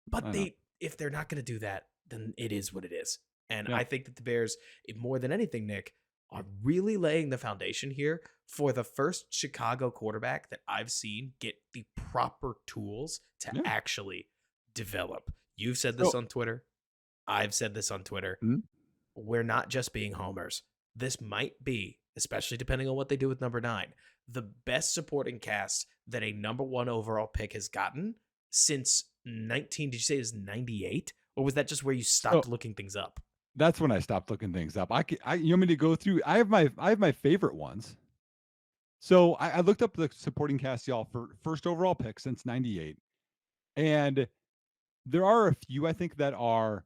But I know. if they're not going to do that, then it is what it is. And Yeah. I think that the Bears, more than anything, Nick, are really laying the foundation here for the first Chicago quarterback that I've seen get the proper tools to Yeah. actually develop. You've said this So, on Twitter. I've said this on Twitter. mm-hmm. We're not just being homers. This might be, especially depending on what they do with number 9, the best supporting cast that a number 1 overall pick has gotten since 19. Did you say it was 98? Or was that just where you So stopped looking things up? that's when I stopped looking things up. You want me to go through? I have my favorite ones. So I looked up the supporting cast, y'all, for first overall pick since '98, and there are a few I think that are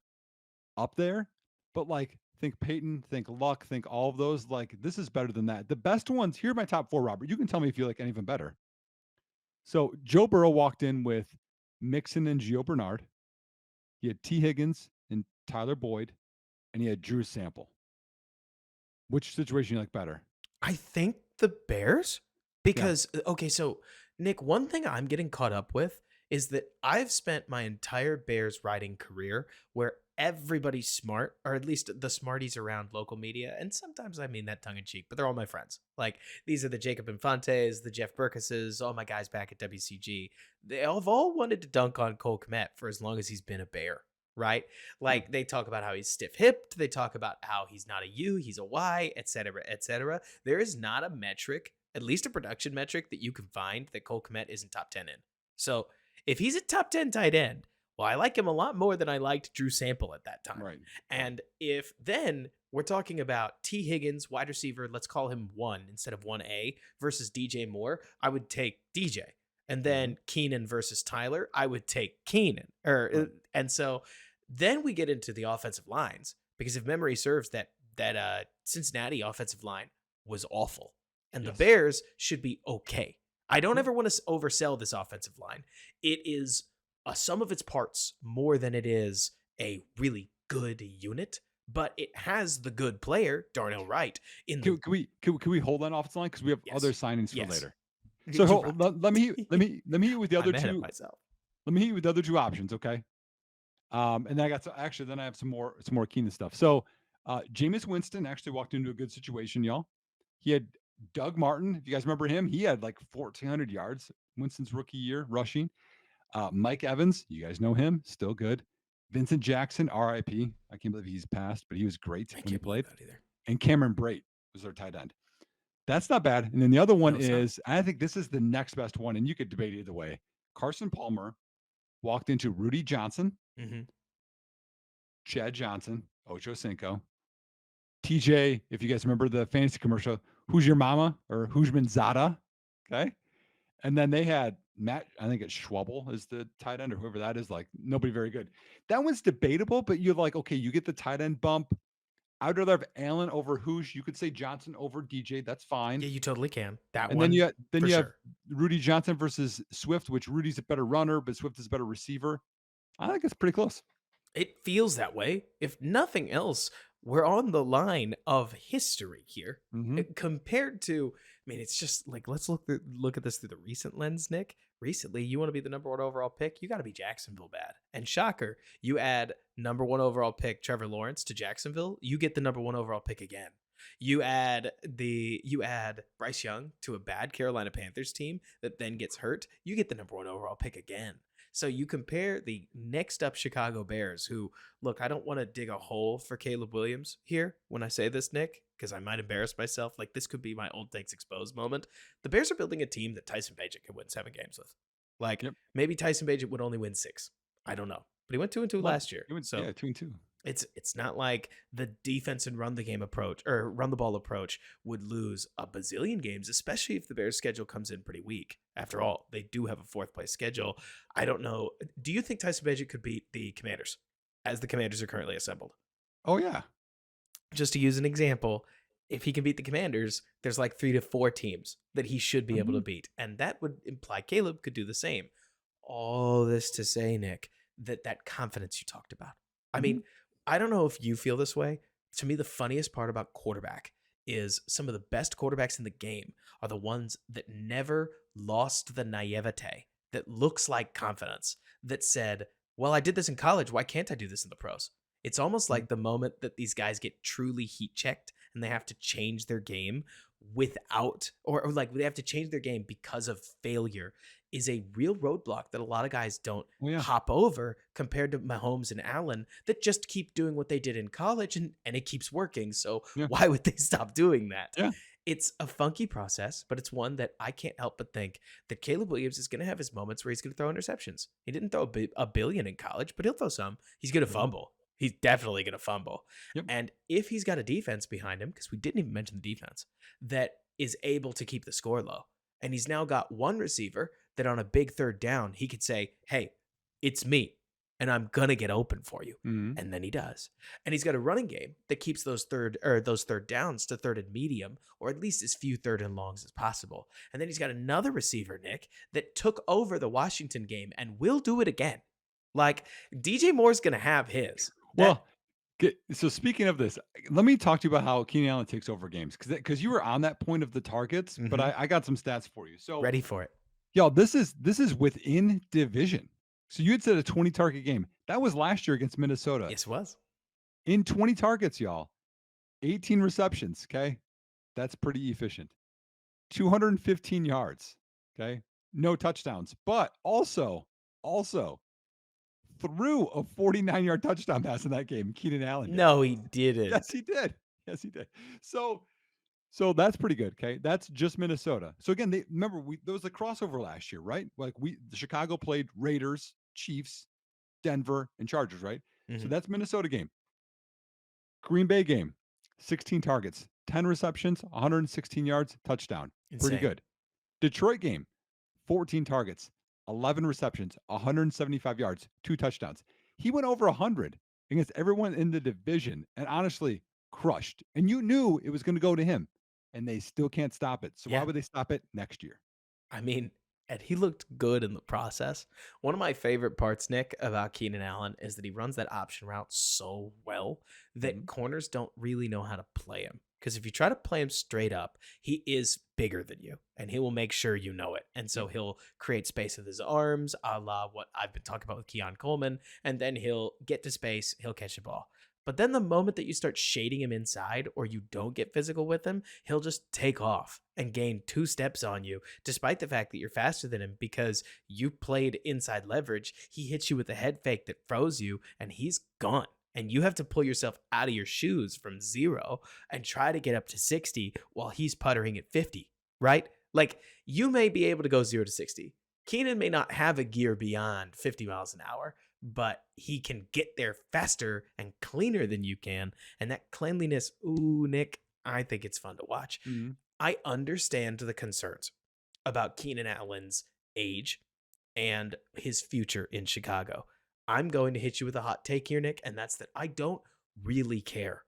up there, but like think Peyton, think Luck, think all of those. Like this is better than that. The best ones here are my top 4. Robert, you can tell me if you like any of them better. So Joe Burrow walked in with Mixon and Gio Bernard. He had T. Higgins and Tyler Boyd, and he had Drew Sample. Which situation you like better? I think the Bears Yeah. because okay, so Nick, one thing I'm getting caught up with is that I've spent my entire Bears writing career where everybody's smart, or at least the smarties around local media. And sometimes I mean that tongue in cheek, but they're all my friends. Like these are the Jacob Infantes, the Jeff Burkesses, all my guys back at WCG. They have all wanted to dunk on Cole Kmet for as long as he's been a Bear, right? Yeah. Like they talk about how he's stiff hipped, they talk about how he's not a U, he's a Y, etc., etc. There is not a metric, at least a production metric, that you can find that Cole Kmet isn't top 10 in. So if he's a top 10 tight end, well, I like him a lot more than I liked Drew Sample at that time. Right. And if then we're talking about T. Higgins, wide receiver, let's call him 1 instead of 1A versus DJ Moore, I would take DJ. And then Keenan versus Tyler, I would take Keenan. Right. And so then we get into the offensive lines, because if memory serves, that Cincinnati offensive line was awful, and the Yes. Bears should be okay. I don't ever want to oversell this offensive line. It is a sum of its parts more than it is a really good unit, but it has the good player Darnell Wright in the Can we hold on offensive line because we have other yes. signings for Yes. later. So You're right. let me hit you with the I'm other ahead of two. myself. Let me hit you with the other two options, okay? And then I got then I have some more Keenan stuff. So Jameis Winston actually walked into a good situation, y'all. He had Doug Martin. If you guys remember him, he had like 1,400 yards Winston's rookie year rushing. Mike Evans, you guys know him, still good. Vincent Jackson, RIP. I can't believe he's passed, but he was great when he played. That either. And Cameron Brate was their tight end. That's not bad. And then the other one No, is, I think this is the next best one, and you could debate either way. Carson Palmer walked into Rudy Johnson, mm-hmm. Chad Johnson, Ocho Cinco, TJ, if you guys remember the fantasy commercial, Who's Your Mama or Who's Zada? Okay. And then they had Matt, I think it's Schwabel is the tight end or whoever that is, like nobody very good. That one's debatable, but you're like, okay, you get the tight end bump. I'd rather have Allen over Hoosh. You could say Johnson over DJ. That's fine. Yeah, you totally can. That And one. Then you have sure. Rudy Johnson versus Swift, which Rudy's a better runner, but Swift is a better receiver. I think it's pretty close. It feels that way. If nothing else, we're on the line of history here. Compared to, I mean, it's just like, let's look at this through the recent lens, Nick. Recently, you want to be the number 1 overall pick, you got to be Jacksonville bad. And shocker, you add number 1 overall pick Trevor Lawrence to Jacksonville, you get the number 1 overall pick again. You add Bryce Young to a bad Carolina Panthers team that then gets hurt, you get the number 1 overall pick again. So you compare the next up Chicago Bears, who, look, I don't want to dig a hole for Caleb Williams here when I say this, Nick, because I might embarrass myself. Like, this could be my old takes exposed moment. The Bears are building a team that Tyson Bagent could win 7 games with. Like, maybe Tyson Bagent would only win 6. I don't know. But he went 2-2 last year. So 2-2. It's not like the defense and run the game approach or run the ball approach would lose a bazillion games, especially if the Bears schedule comes in pretty weak. After all, they do have a 4th place schedule. I don't know. Do you think Tyson Bagent could beat the Commanders as the Commanders are currently assembled? Oh, yeah. Just to use an example, if he can beat the Commanders, there's like 3 to 4 teams that he should be able to beat. And that would imply Caleb could do the same. All this to say, Nick, that confidence you talked about. I mean, I don't know if you feel this way. To me, the funniest part about quarterback is some of the best quarterbacks in the game are the ones that never lost the naivete, that looks like confidence, that said, well, I did this in college. Why can't I do this in the pros? It's almost like the moment that these guys get truly heat checked and they have to change their game without, or like they have to change their game because of failure, is a real roadblock that a lot of guys don't hop over compared to Mahomes and Allen that just keep doing what they did in college and it keeps working. So why would they stop doing that? Yeah. It's a funky process, but it's one that I can't help but think that Caleb Williams is going to have his moments where he's going to throw interceptions. He didn't throw a billion in college, but he'll throw some. He's going to fumble. He's definitely going to fumble. And if he's got a defense behind him, because we didn't even mention the defense, that is able to keep the score low, and he's now got one receiver that on a big 3rd down, he could say, hey, it's me, and I'm going to get open for you. And then he does. And he's got a running game that keeps those third downs to 3rd and medium, or at least as few 3rd and longs as possible. And then he's got another receiver, Nick, that took over the Washington game and will do it again. Like, DJ Moore's going to have his. So speaking of this, let me talk to you about how Keenan Allen takes over games, because you were on that point of the targets, but I got some stats for you. So ready for it. Y'all, this is within division. So you had said a 20 target game. That was last year against Minnesota. Yes, it was. In 20 targets, y'all. 18 receptions, okay? That's pretty efficient. 215 yards, okay? No touchdowns, but also threw a 49-yard touchdown pass in that game. Keenan Allen did. No, he didn't. Yes, he did. Yes, he did. So so that's pretty good. Okay, that's just Minnesota. So again, they remember there was a crossover last year, right? Like the Chicago played Raiders, Chiefs, Denver, and Chargers, right? So Mhm. that's Minnesota game. Green Bay game, 16 targets, 10 receptions, 116 yards, touchdown. Pretty Insane. good. Detroit game, 14 targets, 11 receptions, 175 yards, two touchdowns. He went over 100 against everyone in the division and honestly crushed. And you knew it was going to go to him, and they still can't stop it. So why Yeah. would they stop it next year? I mean, and he looked good in the process. One of my favorite parts, Nick, about Keenan Allen is that he runs that option route so well that Mhm. corners don't really know how to play him. Because if you try to play him straight up, he is bigger than you and he will make sure you know it. And so Yep. he'll create space with his arms, a la what I've been talking about with Keon Coleman. And then he'll get to space, he'll catch the ball. But then the moment that you start shading him inside or you don't get physical with him, he'll just take off and gain 2 steps on you, despite the fact that you're faster than him because you played inside leverage. He hits you with a head fake that froze you, and he's gone. And you have to pull yourself out of your shoes from 0 and try to get up to 60 while he's puttering at 50, right? Like you may be able to go 0 to 60. Keenan may not have a gear beyond 50 miles an hour, but he can get there faster and cleaner than you can. And that cleanliness, ooh, Nick, I think it's fun to watch. Mhm. I understand the concerns about Keenan Allen's age and his future in Chicago. I'm going to hit you with a hot take here, Nick, and that's that I don't really care.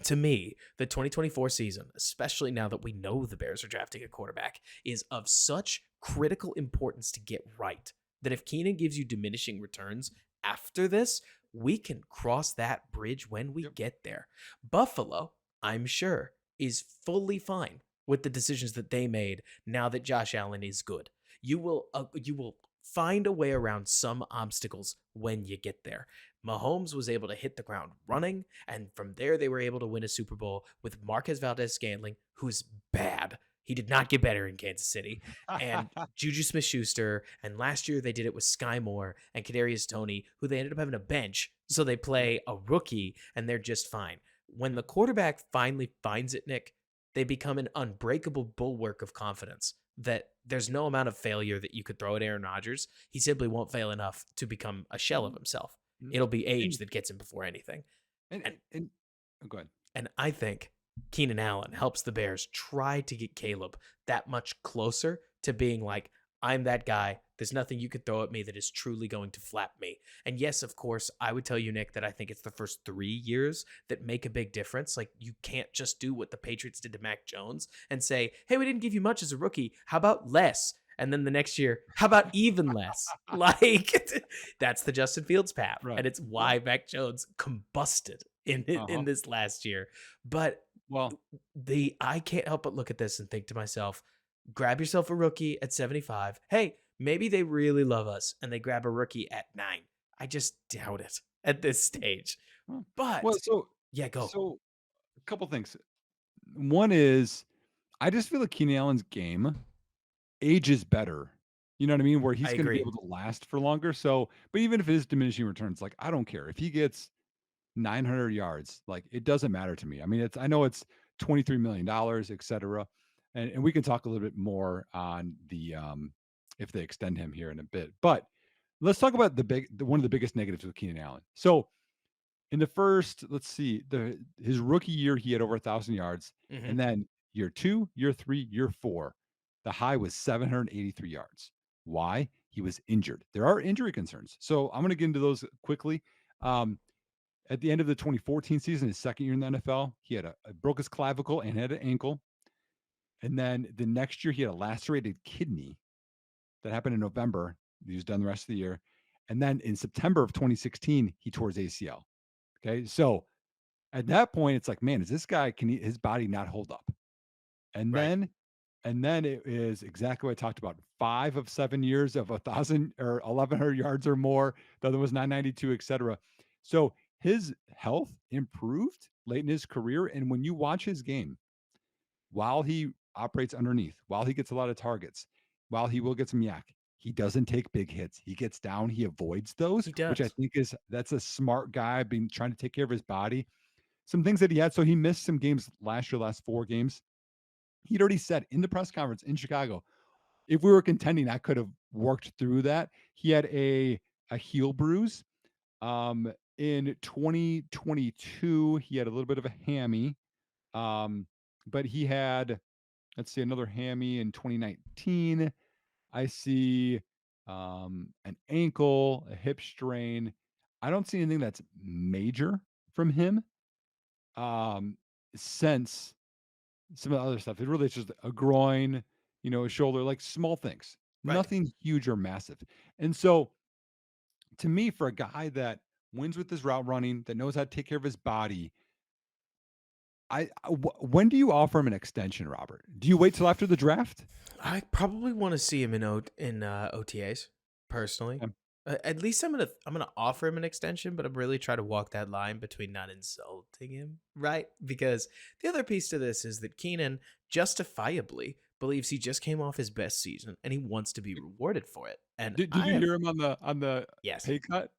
To me, the 2024 season, especially now that we know the Bears are drafting a quarterback, is of such critical importance to get right that if Keenan gives you diminishing returns after this, we can cross that bridge when we Yep. get there. Buffalo, I'm sure, is fully fine with the decisions that they made now that Josh Allen is good. You will find a way around some obstacles when you get there. Mahomes was able to hit the ground running, and from there they were able to win a Super Bowl with Marquez Valdez-Scantling, who's bad. He did not get better in Kansas City, and Juju Smith-Schuster. And last year they did it with Sky Moore and Kadarius Toney, who they ended up having a bench, so they Yep. play a rookie and they're just fine. When Yep. the quarterback finally finds it, Nick, they become an unbreakable bulwark of confidence that there's no amount of failure that you could throw at Aaron Rodgers. He simply won't fail enough to become a shell of Mhm. himself. Mhm. It'll be age And that gets him before anything. and And and oh, go ahead. and I think Keenan Allen helps the Bears try to get Caleb that much closer to being like, I'm that guy. There's nothing you could throw at me that is truly going to flap me. And yes, of course, I would tell you, Nick, that I think it's the first 3 years that make a big difference. Like, you can't just do what the Patriots did to Mac Jones and say, hey, we didn't give you much as a rookie. How about less? And then the next year, how about even less? Like, that's the Justin Fields path. Right. And it's Well, why Mac Jones combusted in uh-huh. this last year. But Well, the I can't help but look at this and think to myself, grab yourself a rookie at 75. Hey, maybe they really love us and they grab a rookie at 9. I just doubt it at this stage. well, well, But so yeah, go. so a couple things. One is I just feel like Keenan Allen's game ages better. You know what I mean? Where I he's going to be agree. able to last for longer. So, but even if it is diminishing returns, like I don't care if he gets 900 yards, like it doesn't matter to me. I mean, I know it's $23 million, et cetera. And we can talk a little bit more on the if they extend him here in a bit. But let's talk about one of the biggest negatives with Keenan Allen. So in the first, let's see, his rookie year, he had over 1,000 yards, Hmm. and then year 2, year 3, year 4, the high was 783 yards. Why? He was injured. There are injury concerns, so I'm going to get into those quickly. Um, at the end of the 2014 season, his second year in the NFL, he had broke his clavicle and had an ankle, and then the next year he had a lacerated kidney that happened in November. He was done the rest of the year, and then in September of 2016, he tore his ACL. Okay, so at that point, it's like, man, is this guy, can his body not hold up? And Right. then And then it is exactly what I talked about. 5 of 7 years of 1,000 or 1,100 yards or more. The other was 992, etcetera. So his health improved late in his career. And when you watch his game, while he operates underneath, while he gets a lot of targets, while he will get some yak, he doesn't take big hits. He gets down, he avoids those, He which I does. think is that's a smart guy being trying to take care of his body. Some things that he had. So he missed some games last year, last 4 games. He'd already said in the press conference in Chicago, if we were contending, I could have worked through that. He had a heel bruise. In 2022, he had a little bit of a hammy. But he had, let's see, another hammy in 2019. I see an ankle, a hip strain. I don't see anything that's major from him since some of the other stuff. It really is just a groin, a shoulder, like small things, Right. nothing huge or massive. And so, to me, for a guy that wins with his route running, that knows how to take care of his body, when do you offer him an extension, Robert? Do you wait till after the draft? I probably want to see him in OTAs personally. Um, At least I'm gonna offer him an extension, but I'm really trying to walk that line between not insulting him, right? Because the other piece to this is that Keenan justifiably believes he just came off his best season and he wants to be rewarded for it. And did I you have hear him on the yes. pay cut?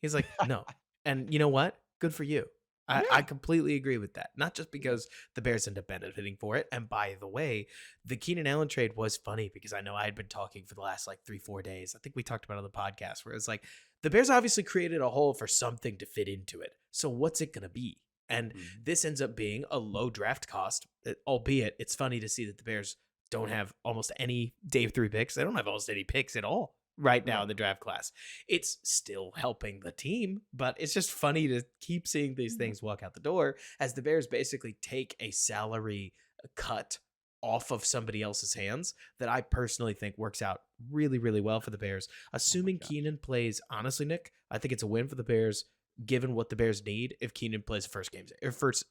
He's like, no. And you know what? Good for you. I Yeah. completely agree with that. Not just because the Bears end up benefiting for it. And by the way, the Keenan Allen trade was funny because I know I had been talking for the last like 3, 4 days. I think we talked about it on the podcast where it's like the Bears obviously created a hole for something to fit into it. So what's it going to be? And Mhm. this ends up being a low draft cost, albeit it's funny to see that the Bears don't have almost any day 3 picks. They don't have almost any picks at all right now Right. in the draft class. It's still helping the team, but it's just funny to keep seeing these Yeah. things walk out the door as the Bears basically take a salary cut off of somebody else's hands that I personally think works out really, really well for the Bears. Oh my Assuming gosh. Keenan plays, honestly, Nick, I think it's a win for the Bears given what the Bears need if Keenan plays first games or first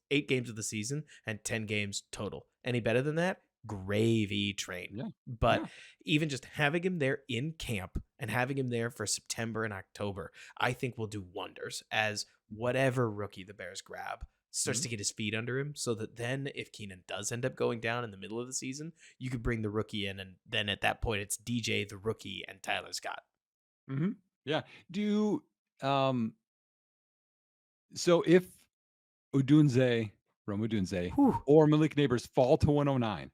8 games of the season and 10 games total. Any better than that? Gravy train. Yeah. But Yeah. even just having him there in camp and having him there for September and October, I think will do wonders as whatever rookie the Bears grab starts Mhm. to get his feet under him so that then if Keenan does end up going down in the middle of the season, you could bring the rookie in and then at that point it's DJ the rookie and Tyler Scott. Mhm. Yeah. Do you, um so if Rome Odunze Whew. or Malik Neighbors fall to 109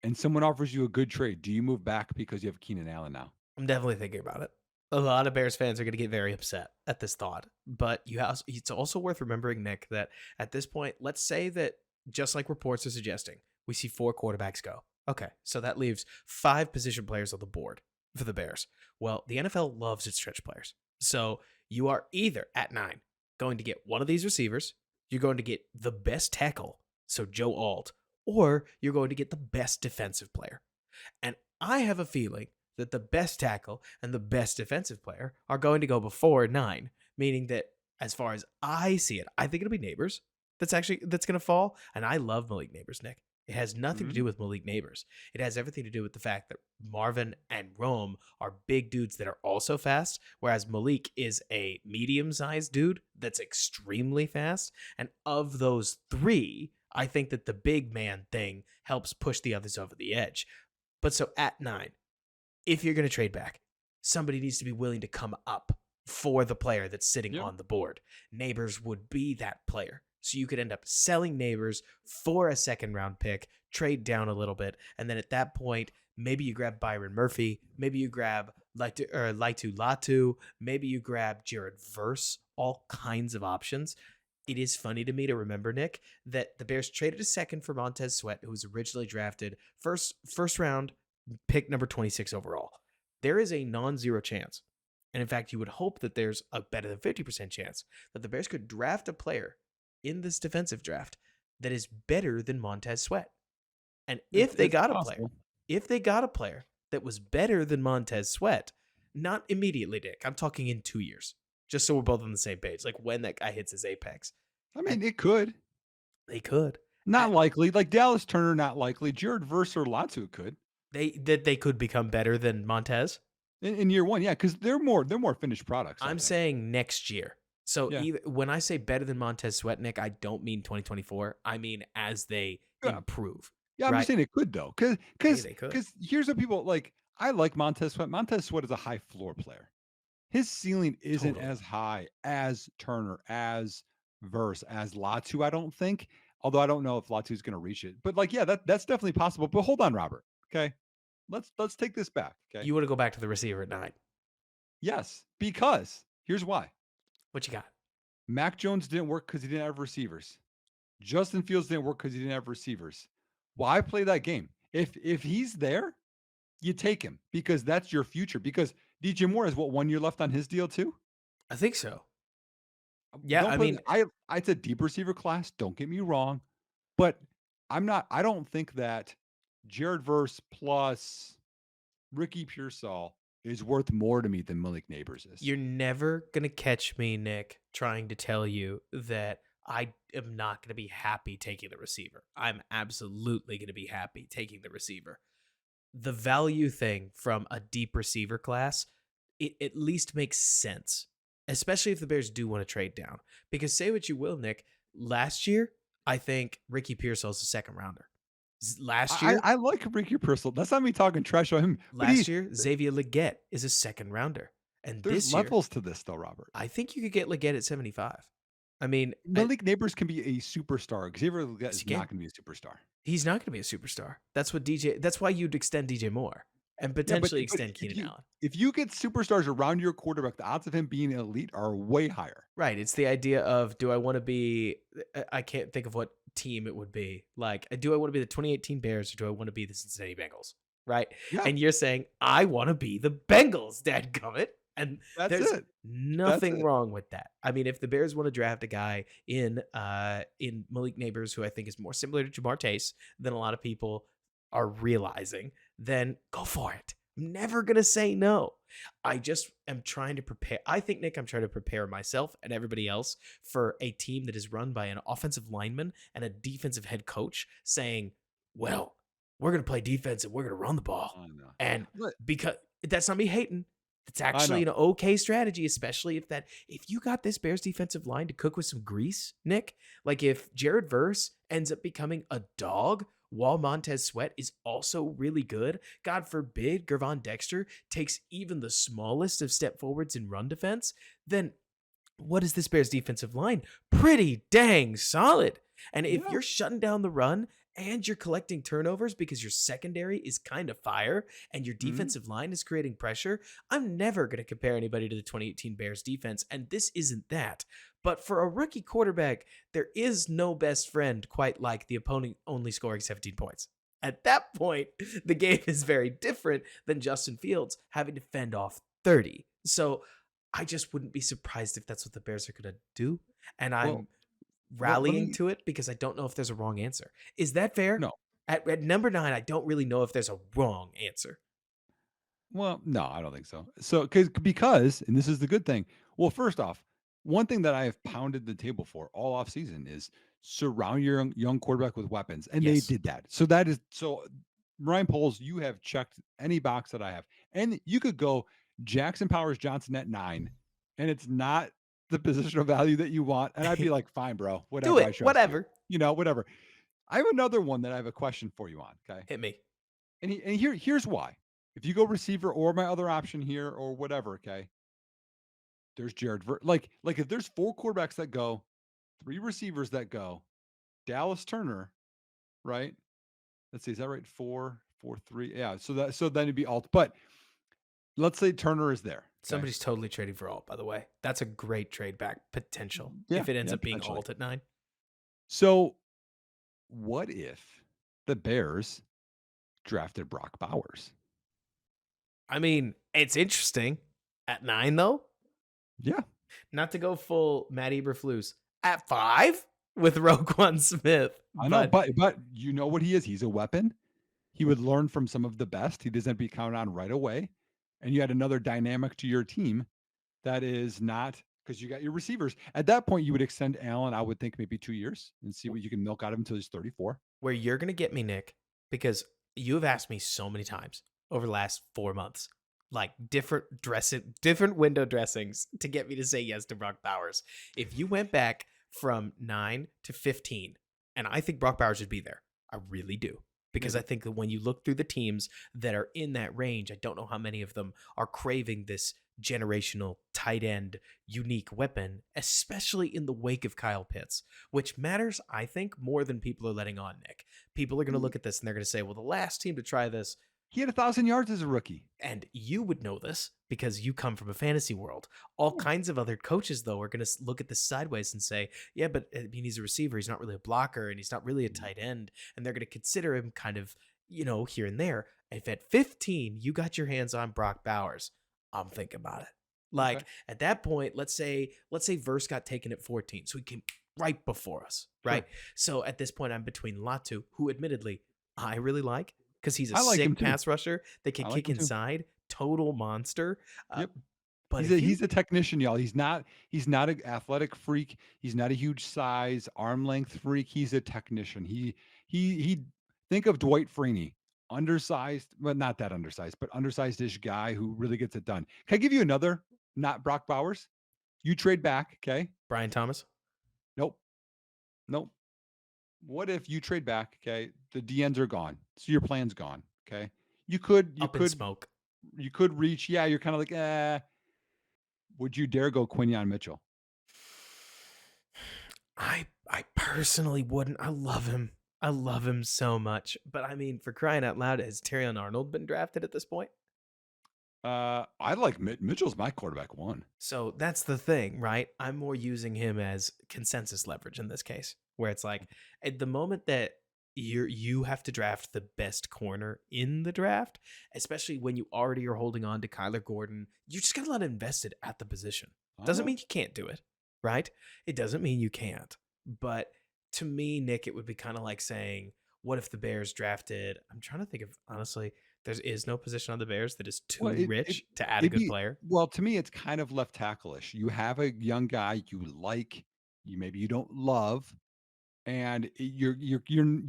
and someone offers you a good trade, do you move back because you have Keenan Allen now? I'm definitely thinking about it. A lot of Bears fans are going to get very upset at this thought, but it's also worth remembering, Nick, that at this point, let's say that just like reports are suggesting, we see 4 quarterbacks go. Okay, so that leaves 5 position players on the board for the Bears. Well, the NFL loves its stretch players. So you are either at 9 going to get one of these receivers, you're going to get the best tackle, so Joe Alt, or you're going to get the best defensive player. And I have a feeling that the best tackle and the best defensive player are going to go before 9, meaning that as far as I see it, I think it'll be Neighbors that's going to fall. And I love Malik Neighbors, Nick. It has nothing to Mhm. do with Malik Neighbors. It has everything to do with the fact that Marvin and Rome are big dudes that are also fast, whereas Malik is a medium-sized dude that's extremely fast. And of those three, I think that the big man thing helps push the others over the edge. But so at 9, if you're going to trade back, somebody needs to be willing to come up for the player that's sitting Yeah. on the board. Neighbors would be that player. So you could end up selling Neighbors for a second round pick, trade down a little bit, and then at that point, maybe you grab Byron Murphy, maybe you grab Laitu Latu, maybe you grab Jared Verse, all kinds of options. It is funny to me to remember, Nick, that the Bears traded a second for Montez Sweat, who was originally drafted first round, pick number 26 overall. There is a non-zero chance. And in fact, you would hope that there's a better than 50% chance that the Bears could draft a player in this defensive draft that is better than Montez Sweat. And It's possible. if they got a player that was better than Montez Sweat, not immediately, Dick. I'm talking in 2 years, just so we're both on the same page. Like when that guy hits his apex, I and mean, it could. they could. Not likely. Like Dallas Turner, not likely. Jared Verse or Latu could They could become better than Montez. in year one, yeah, because they're more finished products. I I'm think. saying next year. So Yeah, either, when I say better than Montez Sweatnick, I don't mean 2024. I mean as they yeah, improve, yeah. I'm just right? saying it could though, because Hey, because they could. because here's what people like. I like Montez Sweat. Montez Sweat is a high floor player. His ceiling isn't Totally. as high as Turner, as Verse, as Latu, I don't think. Although I don't know if Latu's going to reach it. But like, yeah, that's definitely possible. But hold on, Robert. Okay. Let's take this back. Okay. You want to go back to the receiver at 9. Yes, because here's why. What you got? Mac Jones didn't work because he didn't have receivers. Justin Fields didn't work because he didn't have receivers. Why play that game? If he's there, you take him because that's your future. Because DJ Moore has what 1 year left on his deal too. I think so. Yeah, Don't I play. mean, It's a deep receiver class. Don't get me wrong, but I'm not. I don't think that Jared Verse plus Ricky Pearsall is worth more to me than Malik Neighbors is. you're never going to catch me, Nick, trying to tell you that I am not going to be happy taking the receiver. I'm absolutely going to be happy taking the receiver. The value thing from a deep receiver class, it at least makes sense, especially if the Bears do want to trade down. Because say what you will, Nick, last year, I think Ricky Pearsall's a second rounder. Last year, I like Ricky Pearsall. That's not me talking trash on him, but last year, Xavier Leggett is a second rounder. And there's this year, levels to this though, Robert. I think you could get Leggett at 75. I mean, Malik Neighbors can be a superstar. Xavier Leggett yes, is you not can. going to be a superstar. He's not going to be a superstar. That's why you'd extend DJ Moore and Yeah, but potentially but extend if Keenan you Allen. if you get superstars around your quarterback, the odds of him being elite are way higher. Right. It's the idea of, do I want to be, I can't think of what team it would be. Like, do I want to be the 2018 Bears or do I want to be the Cincinnati Bengals? Right. Yeah, And you're saying, I want to be the Bengals, dadgummit. And that's there's it. That's nothing it. wrong with that. I mean, if the Bears want to draft a guy in Malik Neighbors, who I think is more similar to Jamar Chase than a lot of people are realizing, then go for it. I'm never gonna say no. I just am trying to prepare. I think, Nick, I'm trying to prepare myself and everybody else for a team that is run by an offensive lineman and a defensive head coach saying, well, we're going to play defense and we're going to run the ball. I know. And But because that's not me hating. It's I actually know. an okay strategy, especially if you got this Bears defensive line to cook with some grease, Nick, like if Jared Verse ends up becoming a dog while Montez Sweat is also really good, God forbid Gervon Dexter takes even the smallest of step forwards in run defense, then what is this Bears defensive line? Pretty dang solid. And if Yeah. you're shutting down the run and you're collecting turnovers because your secondary is kind of fire and your Mhm. defensive line is creating pressure, I'm never going to compare anybody to the 2018 Bears defense. And this isn't that. But for a rookie quarterback, there is no best friend quite like the opponent only scoring 17 points. At that point, the game is very different than Justin Fields having to fend off 30. So I just wouldn't be surprised if that's what the Bears are going to do. And Well, I'm let rallying me to it because I don't know if there's a wrong answer. Is that fair? no. At number 9, I don't really know if there's a wrong answer. Well, no, I don't think so. So, because, and this is the good thing. Well, first off, one thing that I have pounded the table for all off season is surround your young quarterback with weapons, and they Yes. did that. So that is so. Ryan Poles, you have checked any box that I have, and you could go Jackson Powers Johnson at 9, and it's not the positional value that you want, and I'd be like, fine, bro, Do whatever. I it. trust you. Whatever. Whatever. I have another one that I have a question for you on. Okay. Hit me. Here's why. If you go receiver or my other option here or whatever, okay, there's like if there's 4 quarterbacks that go, 3 receivers that go, Dallas Turner, right? Let's see, is that right? 4, 4, 3. Yeah. So then it'd be alt. But let's say Turner is there. Okay. Somebody's totally trading for alt, by the way. That's a great trade back potential Yeah. if it ends Yeah. up being Potentially. alt at 9. So what if the Bears drafted Brock Bowers? I mean, it's interesting. At 9, though, Yeah. not to go full Matt Eberflus. At 5 with Roquan Smith. I know, But but you know what he is? He's a weapon. He would learn from some of the best. He doesn't be counted on right away. And you had another dynamic to your team that is not because you got your receivers. At that point, you would extend Allen, I would think maybe 2 years and see W- what you can milk out of him until he's 34. Where you're gonna get me, Nick, because you have asked me so many times over the last 4 months, like different window dressings to get me to say yes to Brock Bowers. If you went back from 9 to 15, and I think Brock Bowers should be there, I really do. Because I Maybe. think that when you look through the teams that are in that range, I don't know how many of them are craving this generational tight end unique weapon, especially in the wake of Kyle Pitts, which matters, I think, more than people are letting on, Nick. People are going to He look at this and they're going to say, well, the last team to try this, he had 1,000 yards as a rookie. and you would know this because you come from a fantasy world. All Yeah. kinds of other coaches, though, are going to look at this sideways and say, yeah, but I mean, he's a receiver. He's not really a blocker and he's not really a Mhm. tight end. And they're going to consider him kind of, here and there. If at 15, you got your hands on Brock Bowers, I'm thinking about it. Okay. Like at that point, let's say Verse got taken at 14. So he came right before us, right? Sure. So at this point, I'm between Latu, who admittedly I really like because he's a I like him sick too. pass rusher that can I like kick him too. inside, total monster. Uh, Yep. but He's if a you he's a technician, y'all. He's not an athletic freak. He's not a huge size, arm length freak. He's a technician. He think of Dwight Freeney, undersized, well, not that undersized, but undersized-ish guy who really gets it done. Can I give you another, not Brock Bowers? You trade back, okay? Brian Thomas Nope. Nope. What if you trade back, okay? The DNs are gone. So your plan's gone, okay? You could you up in could smoke. you could reach, yeah, you're kind of like, would you dare go Quinyon Mitchell? I personally wouldn't. I love him. I love him so much. But I mean, for crying out loud, has Terrion Arnold been drafted at this point? I like Mitchell's my quarterback one. So that's the thing, right? I'm more using him as consensus leverage in this case, where it's like at the moment that you have to draft the best corner in the draft, especially when you already are holding on to Kyler Gordon, you just got a lot invested at the position. I Doesn't know. mean you can't do it, right? It doesn't mean you can't. But to me, Nick, it would be kind of like saying, what if the Bears drafted? I'm trying to think of honestly, there is no position on the Bears that is Well, too rich to add a it'd good be player. well, to me, it's kind of left tackle-ish. You have a young guy you like, maybe you don't love, and you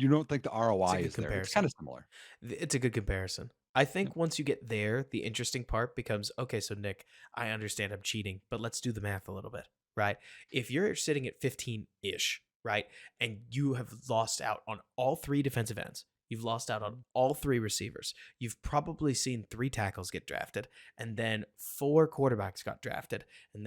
don't think the It's a ROI good is there. It's kind comparison. of similar. It's a good comparison. I Yep. think once you get there, the interesting part becomes okay, so Nick, I understand I'm cheating, but let's do the math a little bit, right? If you're sitting at 15 ish, right, and you have lost out on all three defensive ends, you've lost out on Mhm. all three receivers, you've probably seen three tackles get drafted, and then four quarterbacks got drafted, and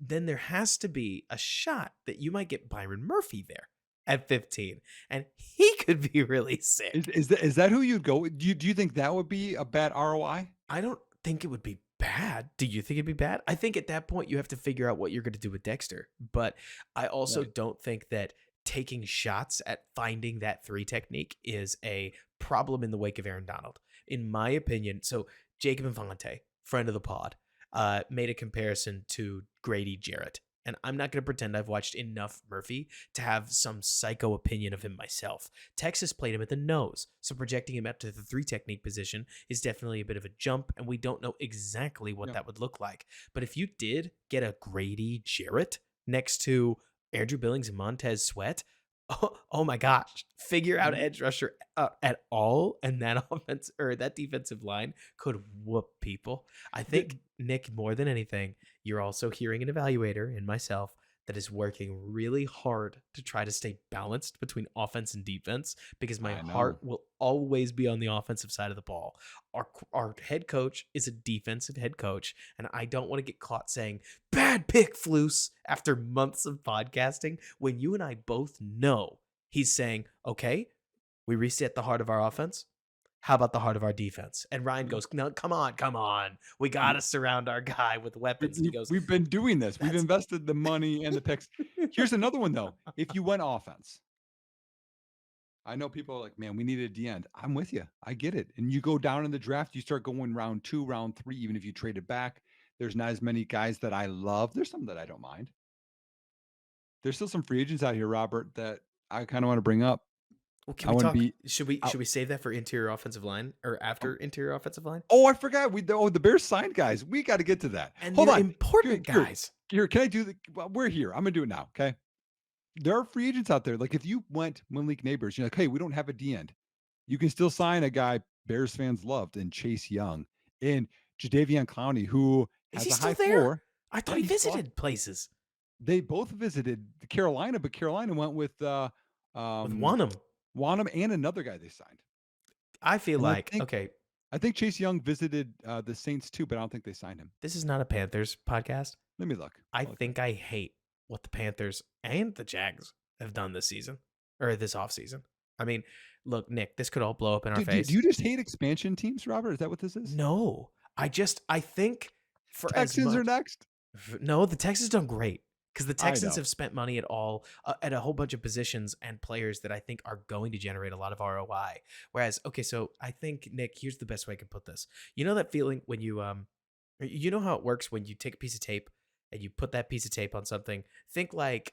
then there has to be a shot that you might get Byron Murphy there at 15 and he could be really Is sick. is that who you'd go with? Do you think that would be a bad ROI? I don't think it would be bad. Do you think it'd be bad? I think at that point you have to figure out what you're going to do with Dexter. But I also Right. don't think that taking shots at finding that three technique is a problem in the wake of Aaron Donald. In my opinion, so Jacob Infante, friend of the pod, made a comparison to Grady Jarrett. And I'm not going to pretend I've watched enough Murphy to have some psycho opinion of him myself. Texas played him at the nose, so projecting him up to the three technique position is definitely a bit of a jump, and we don't know exactly what Yeah. that would look like. But if you did get a Grady Jarrett next to Andrew Billings and Montez Sweat, oh my gosh, figure out Mhm. edge rusher at all, and that offense or that defensive line could whoop people. I think, The Nick, more than anything, you're also hearing an evaluator in myself that is working really hard to try to stay balanced between offense and defense because my I heart know. will always be on the offensive side of the ball. Our head coach is a defensive head coach, and I don't want to get caught saying bad pick, Floose, after months of podcasting when you and I both know he's saying, okay, we reset the heart of our offense. How about the heart of our defense? And Ryan Yeah. goes, no, come on, come on. We got We to surround our guy with we weapons. And he we goes, we've been doing this. We've that's invested the money and the picks. Here's another one though. If you went offense, I know people are like, "Man, we need a D end." I'm with you. I get it. And you go down in the draft, you start going round 2, round 3, even if you trade it back. There's not as many guys that I love. There's some that I don't mind. There's still some free agents out here, Robert, that I kinda wanna bring up. Well, can I we wouldn't talk? be. I, Should we save that for interior offensive line or oh, after interior offensive line? oh, I forgot. The Bears signed guys. We got to get to that. And Hold they're on. Here, important here, guys. here. Can I do the? Well, we're here. I'm gonna do it now. Okay. There are free agents out there. Like if you went Malik Neighbors, you're like, hey, we don't have a D end. You can still sign a guy Bears fans loved and Chase Young and Jadavion Clowney, who Is has he a still high there? floor. I thought Yeah, he he's still. visited places They both visited Carolina, but Carolina went with with um, Wanham. Wanham and another guy they signed. I feel And like, okay, I think Chase Young visited the Saints too, but I don't think they signed him. this is not a Panthers podcast. Let me look. I I'll look right think I hate what the Panthers and the Jags have done this season or this offseason. I mean, look, Nick, this could all blow up in our do face. you just hate expansion teams, Robert? Is that what this is? No, I think for as Texans are much, next. no, the Texans done great because the I Texans know. have spent money at all at a whole bunch of positions and players that I think are going to generate a lot of ROI. Whereas, okay, so I think Nick, here's the best way I can put this. You know that feeling when you know how it works when you take a piece of tape and you put that piece of tape on something. Think like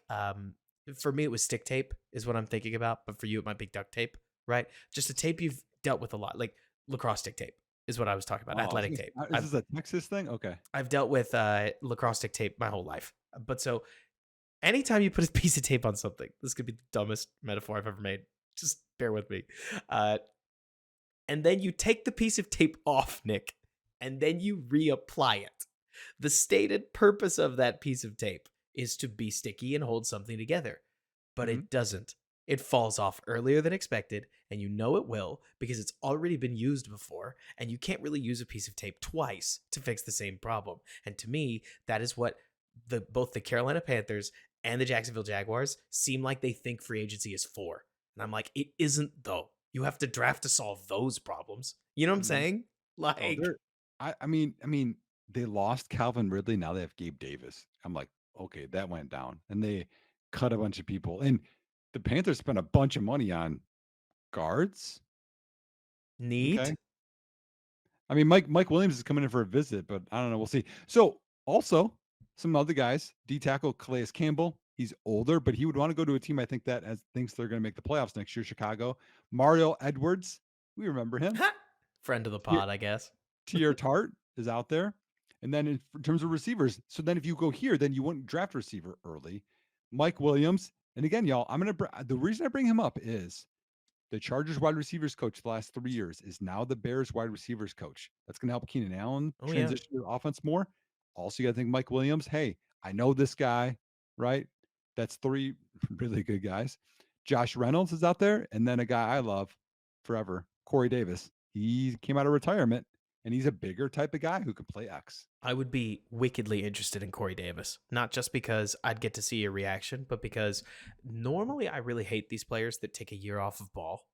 for me it was stick tape is what I'm thinking about, but for you it might be duct tape, right? Just a tape you've dealt with a lot, like lacrosse stick tape is what I was talking about, Oh, athletic tape. is this a Texas thing? Okay. I've dealt with lacrosse stick tape my whole life. But so anytime you put a piece of tape on something, this could be the dumbest metaphor I've ever made. Just bear with me. Uh, and then you take the piece of tape off, Nick, and then you reapply it. The stated purpose of that piece of tape is to be sticky and hold something together, but Mhm. it doesn't. It falls off earlier than expected, and you know it will because it's already been used before, and you can't really use a piece of tape twice to fix the same problem. And to me, that is what both the Carolina Panthers and the Jacksonville Jaguars seem like they think free agency is for. And I'm like, it isn't though. You have to draft to solve those problems. You know what I'm Mhm. saying? Oh, Like, I mean, they lost Calvin Ridley. Now they have Gabe Davis. I'm like, okay, that went down, and they cut a bunch of people. And the Panthers spent a bunch of money on guards. need. Okay, I mean, Mike Williams is coming in for a visit, but I don't know. We'll see. So also some other guys, D tackle Calais Campbell. He's older, but he would want to go to a team I think that as thinks they're going to make the playoffs next year. Chicago. Mario Edwards, we remember him. Friend of the pod, I guess. Tier Tart is out there. And then in terms of receivers, so then if you go here, then you wouldn't draft receiver early. Mike Williams. And again, y'all, the reason I bring him up is the Chargers wide receivers coach the last 3 years is now the Bears wide receivers coach. That's going to help Keenan Allen Oh yeah. transition to the offense more. Also, you got to think Mike Williams. Hey, I know this guy, right? That's three really good guys. Josh Reynolds is out there, and then a guy I love forever, Corey Davis. He came out of retirement, and he's a bigger type of guy who can play X. I would be wickedly interested in Corey Davis, not just because I'd get to see a reaction, but because normally I really hate these players that take a year off of ball.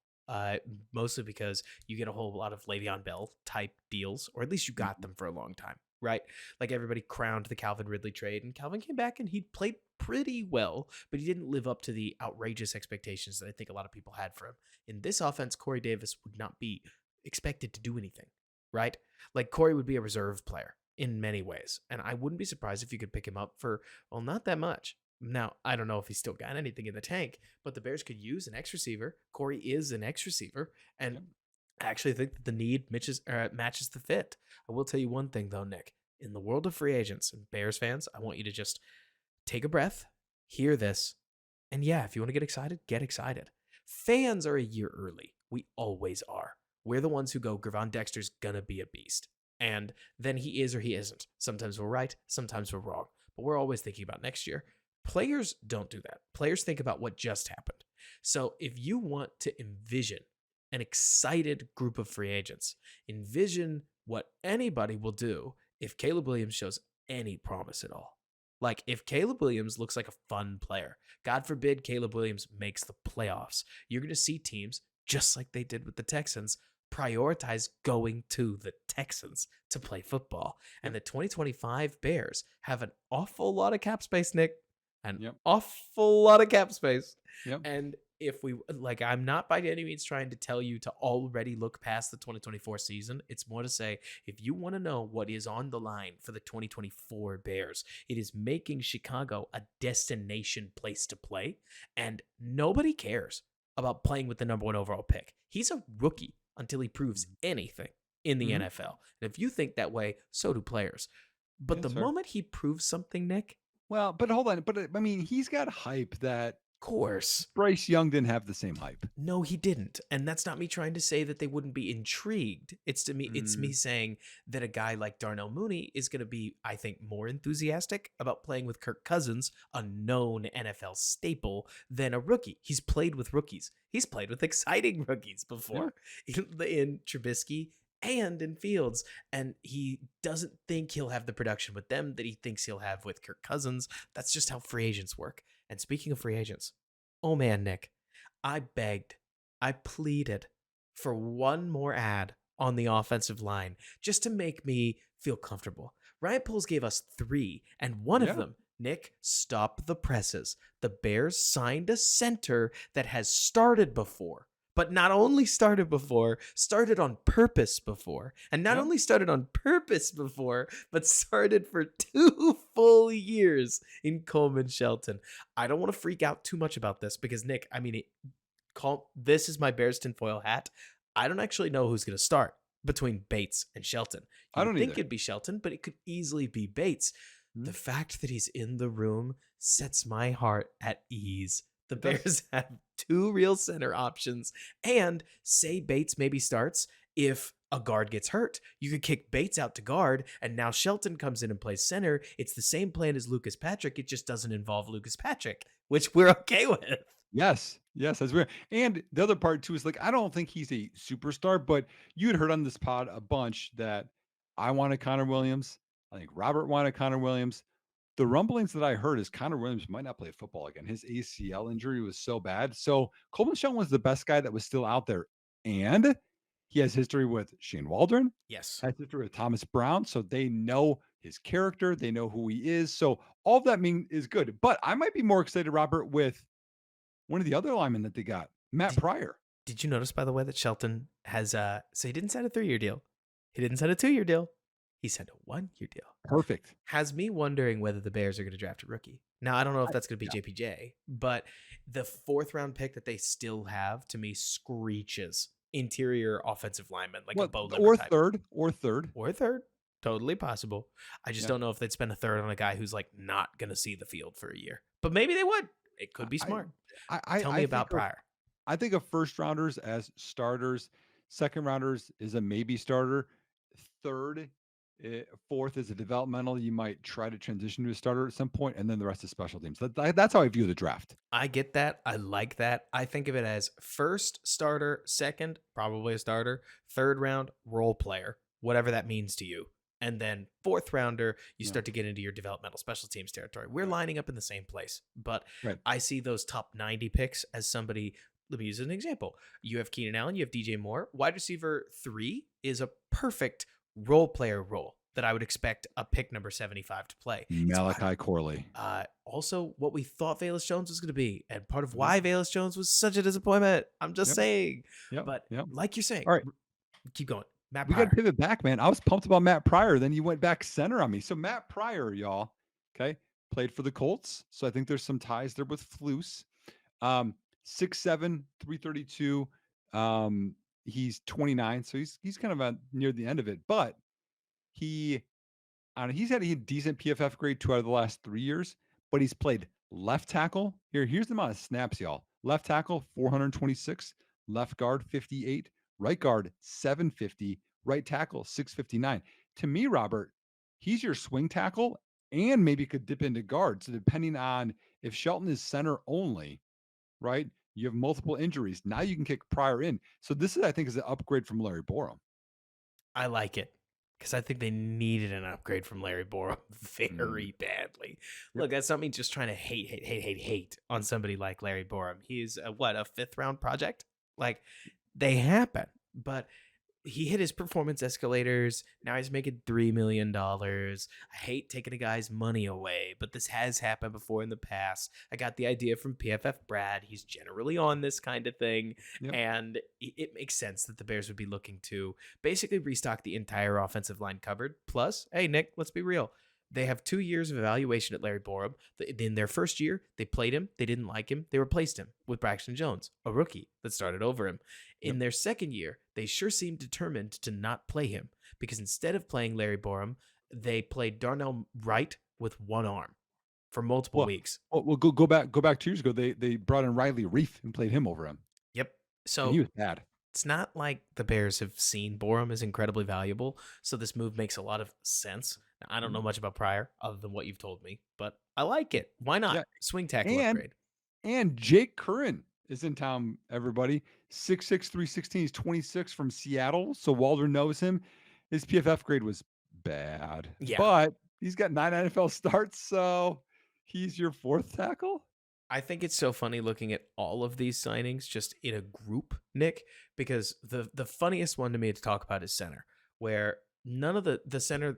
Mostly because you get a whole lot of Le'Veon Bell type deals, or at least you got Mhm. them for a long time, right? Like everybody crowned the Calvin Ridley trade, and Calvin came back and he played pretty well, but he didn't live up to the outrageous expectations that I think a lot of people had for him. In this offense, Corey Davis would not be expected to do anything, right? Like Corey would be a reserve player in many ways. And I wouldn't be surprised if you could pick him up for, well, not that much. Now, I don't know if he's still got anything in the tank, but the Bears could use an X receiver. Corey is an X receiver. And Yep. I actually think that the need matches the fit. I will tell you one thing, though, Nick. In the world of free agents and Bears fans, I want you to just take a breath, hear this, and yeah, if you want to get excited, get excited. Fans are a year early. We always are. We're the ones who go, Gravon Dexter's gonna be a beast. And then he is or he isn't. Sometimes we're right, sometimes we're wrong. But we're always thinking about next year. Players don't do that. Players think about what just happened. So if you want to envision an excited group of free agents, envision what anybody will do if Caleb Williams shows any promise at all. Like if Caleb Williams looks like a fun player, God forbid Caleb Williams makes the playoffs, you're going to see teams just like they did with the Texans prioritize going to the Texans to play football. Yep. And the 2025 Bears have an awful lot of cap space, Nick. An Yep. awful lot of cap space. Yep. And if we like, I'm not by any means trying to tell you to already look past the 2024 season. It's more to say, if you want to know what is on the line for the 2024 Bears, it is making Chicago a destination place to play, and nobody cares. about playing with the number one overall pick. He's a rookie until he proves anything in the Mhm. NFL. And if you think that way, so do players. Yeah, But the that's fair. moment he proves something, Nick, Well, but hold on. But I mean, he's got hype that of course. Bryce Young didn't have the same hype. No, he didn't. And that's not me trying to say that they wouldn't be intrigued. It's me Mm, saying that a guy like Darnell Mooney is going to be, I think, more enthusiastic about playing with Kirk Cousins, a known NFL staple, than a rookie. He's played with rookies. He's played with exciting rookies yeah. before in Trubisky and in Fields, and he doesn't think he'll have the production with them that he thinks he'll have with Kirk Cousins. That's just how free agents work. And speaking of free agents, oh man, Nick, I begged, I pleaded for one more ad on the offensive line just to make me feel comfortable. Ryan Poles gave us three, and one of Yeah. them, Nick, stop the presses. The Bears signed a center that has started before. But not only started before, started on purpose before. And not Yep. only started on purpose before, but started for 2 full years in Coleman Shelton. I don't want to freak out too much about this because, Nick, I mean, call this is my Bears tinfoil hat. I don't actually know who's going to start between Bates and Shelton. You I would don't think either. it'd be Shelton, but it could easily be Bates. The Mhm. fact that he's in the room sets my heart at ease. The It does. Bears have two real center options, and say Bates maybe starts if a guard gets hurt. You could kick Bates out to guard, and now Shelton comes in and plays center. It's the same plan as Lucas Patrick. It just doesn't involve Lucas Patrick, which we're okay with. Yes. Yes, that's weird. And the other part too is like I don't think he's a superstar, but you had heard on this pod a bunch that I wanted Connor Williams. I think Robert wanted Connor Williams. The rumblings that I heard is Connor Williams might not play football again. His ACL injury was so bad. So Coleman Shelton was the best guy that was still out there. And he has history with Shane Waldron, Yes. has history with Thomas Brown. So they know his character, they know who he is. So all of that mean is good. But I might be more excited, Robert, with one of the other linemen that they got, Matt Did, Pryor. did you notice, by the way, that Shelton has so he didn't sign a 3-year deal. He didn't sign a 2-year deal. He signed a 1-year deal. Perfect. Has me wondering whether the Bears are going to draft a rookie. Now, I don't know if I, that's going to be yeah. JPJ, but the fourth round pick that they still have to me screeches interior offensive lineman, like a Well, Bo Limmer or type. third, or third. Or third. Totally possible. I just Yeah. don't know if they'd spend a third on a guy who's like not going to see the field for a year. But maybe they would. It could be I, smart. I, Tell me I think about of Pryor. I think of first rounders as starters. Second rounders is a maybe starter. Third, fourth is a developmental. You might try to transition to a starter at some point, and then the rest is special teams. That's how I view the draft. I get that. I like that. I think of it as first starter, second, probably a starter, third round, role player, whatever that means to you. And then fourth rounder, you Yeah. start to get into your developmental special teams territory. We're Right. lining up in the same place, but Right. I see those top 90 picks as somebody. Let me use an example. You have Keenan Allen, you have DJ Moore. Wide receiver 3 is a perfect role player role that I would expect a pick number 75 to play. It's Malachi Corley. also what we thought Valus Jones was going to be, and part of Yep. why Valus Jones was such a disappointment. I'm just Yep. saying. Yep. But Yep. like you're saying, All right. keep going. Matt We got to Pryor. pivot back, man. I was pumped about Matt Pryor. Then you went back center on me. So Matt Pryor, y'all, okay, played for the Colts. So I think there's some ties there with Flus. 6'7", 332. He's 29, so he's kind of near the end of it. But he, I don't know, he's had a decent PFF grade 2 out of the last 3 years. But he's played left tackle. Here's the amount of snaps, y'all. Left tackle 426, left guard 58, right guard 750, right tackle 659. To me, Robert, he's your swing tackle and maybe could dip into guard. So depending on if Shelton is center only, right? You have multiple injuries. Now you can kick Pryor in. So this is, I think, is an upgrade from Larry Borum. I like it because I think they needed an upgrade from Larry Borum Mm. very badly. Yep. Look, that's not me just trying to hate on somebody like Larry Borum. He's a fifth round project? Like, they happen, but he hit his performance escalators. Now he's making $3 million. I hate taking a guy's money away, but this has happened before in the past. I got the idea from PFF Brad. He's generally on this kind of thing, Yep. and it makes sense that the Bears would be looking to basically restock the entire offensive line covered. Plus, hey Nick, let's be real. They have 2 years of evaluation at Larry Borum. In their first year, they played him. They didn't like him. They replaced him with Braxton Jones, a rookie that started over him. Yep. In their second year, they sure seemed determined to not play him because instead of playing Larry Borum, they played Darnell Wright with one arm for multiple Well, weeks. go back 2 years ago. They brought in Riley Reef and played him over him, Yep. and he So was bad. it's not like the Bears have seen Borum as incredibly valuable, so this move makes a lot of sense. Now, I don't know Mhm. much about Pryor other than what you've told me, but I like it. Why not? Yeah, Swing tackle and upgrade. Jake Curran is in town. Everybody, 6'6", 316. He's 26 from Seattle, so Walter knows him. His PFF grade was bad, Yeah, but he's got 9 NFL starts, so he's your fourth tackle. I think it's so funny looking at all of these signings just in a group, Nick, because the funniest one to me to talk about is center, where none of the center,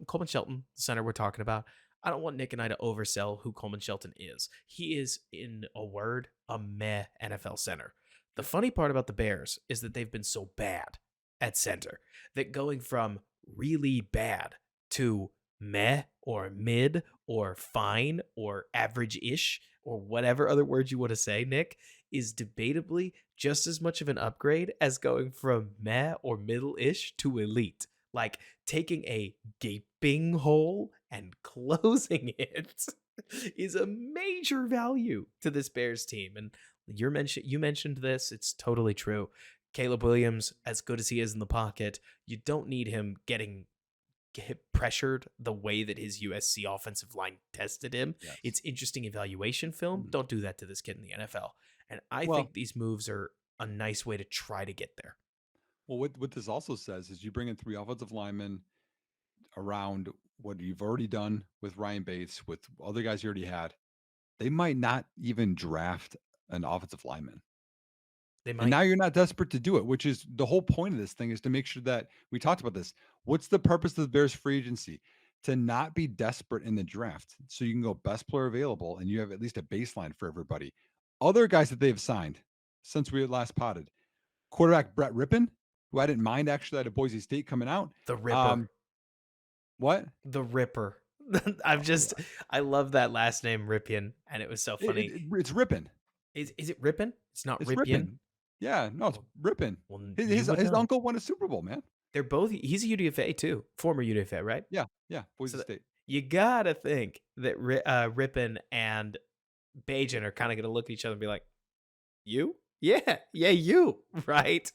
Coleman Shelton, the center we're talking about. I don't want Nick and I to oversell who Coleman Shelton is. He is, in a word, a meh NFL center. The Yep. funny part about the Bears is that they've been so bad at center that going from really bad to meh or mid or fine or average ish or whatever other words you want to say, Nick, is debatably just as much of an upgrade as going from meh or middle ish to elite. Like taking a gaping hole and closing it is a major value to this Bears team. And you mentioned this, it's totally true. Caleb Williams, as good as he is in the pocket, you don't need him getting get pressured the way that his USC offensive line tested him. Yes. It's interesting evaluation film. Mhm. Don't do that to this kid in the NFL. And I Well, think these moves are a nice way to try to get there. what this also says is you bring in 3 offensive linemen around what you've already done with Ryan Bates, with other guys you already had. They might not even draft an offensive lineman. They And might. now you're not desperate to do it, which is the whole point of this thing, is to make sure that we talked about this. What's the purpose of the Bears free agency? To not be desperate in the draft. So you can go best player available and you have at least a baseline for everybody. Other guys that they've signed since we last potted. Quarterback Brett Rippon, who I didn't mind actually out of Boise State coming out. The Ripper. Um, what? The Ripper. I've just I love that last name Ripien, and it was so funny. It's Rippon. Is it Rippin? It's not It's Ripien. Rippon. Yeah, no, it's Well, Rippon. well, His you his, would his know. uncle won a Super Bowl, man. They're both. He's a UDFA too, former UDFA, right? Yeah, yeah, Boise So that, State. you gotta think that Ripon and Bajan are kind of gonna look at each other and be like, "You? Yeah, yeah, you, right?"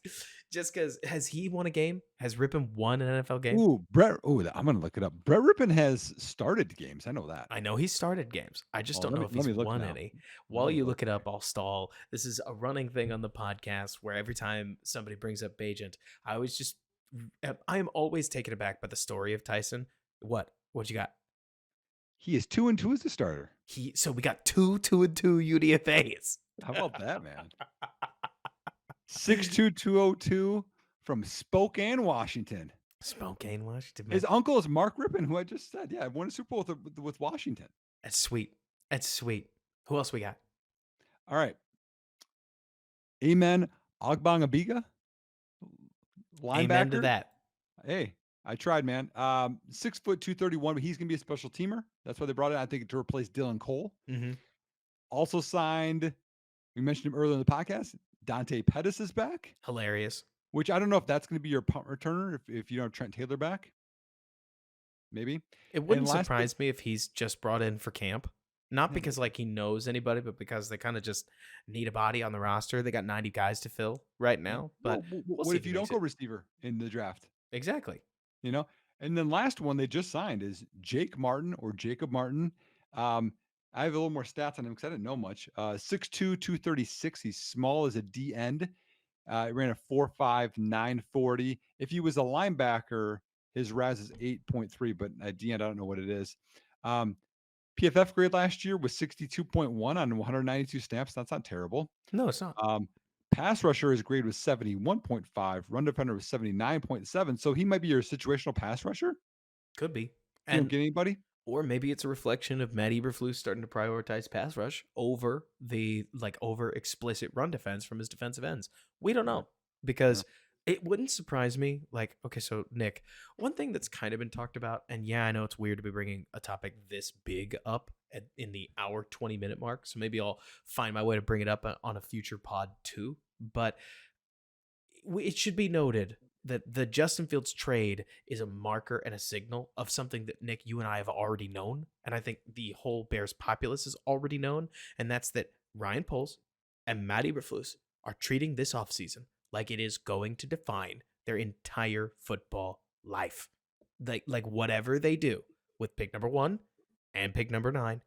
Just because has he won a game? Has Ripon won an NFL game? I'm gonna look it up. Brett Rippon has started games. I know that. I know he started games. I just Oh, don't know if let he's me look won now. any. While Let me you look. look it up, I'll stall. This is a running thing on the podcast where every time somebody brings up Bajent, I always just I am always taken aback by the story of Tyson. What? What you got? He is 2-2 as a starter. So we got two and two UDFAs. How about that, man? 6'2", 202 from Spokane, Washington. Spokane, Washington, man. His uncle is Mark Rippon, who I just said, yeah, won a Super Bowl with Washington. That's sweet. That's sweet. Who else we got? All right. Amen. Ogbongabiga, Amen to linebacker. that. Hey, I tried, man. 6', 231, but he's gonna be a special teamer. That's why they brought in, I think, to replace Dylan Cole. Mm-hmm. Also signed, we mentioned him earlier in the podcast. Dante Pettis is back, Hilarious. which I don't know if that's going to be your punt returner if you don't have Trent Taylor back. Maybe. It And wouldn't last but surprise me if he's just brought in for camp. Not yeah, because like he knows anybody, but because they kind of just need a body on the roster. They got 90 guys to fill right yeah. now, but Well, we'll what see if if he you don't makes go it. receiver in the draft? Exactly. You know. And then last one they just signed is Jake Martin or Jacob Martin. I have a little more stats on him because I didn't know much. 6'2", 236. He's small as a D end. He ran a 4.5, 940. If he was a linebacker, his RAS is 8.3, but at D end, I don't know what it is. PFF grade last year was 62.1 on 192 snaps. That's not terrible. No, it's not. Pass rusher, his grade was 71.5. Run defender was 79.7. So he might be your situational pass rusher. Could be. If you don't And get anybody. or maybe it's a reflection of Matt Eberflus starting to prioritize pass rush over the over explicit run defense from his defensive ends. We don't Yeah, know because yeah. It wouldn't surprise me. Like, okay, so Nick, one thing that's kind of been talked about, and yeah, I know it's weird to be bringing a topic this big up in the hour 20-minute mark. So maybe I'll find my way to bring it up on a future pod too. But it should be noted that the Justin Fields trade is a marker and a signal of something that Nick, you and I have already known, and I think the whole Bears populace has already known, and that's that Ryan Poles and Matt Eberflus are treating this offseason like it is going to define their entire football life. Like whatever they do with pick number 1 and pick number 9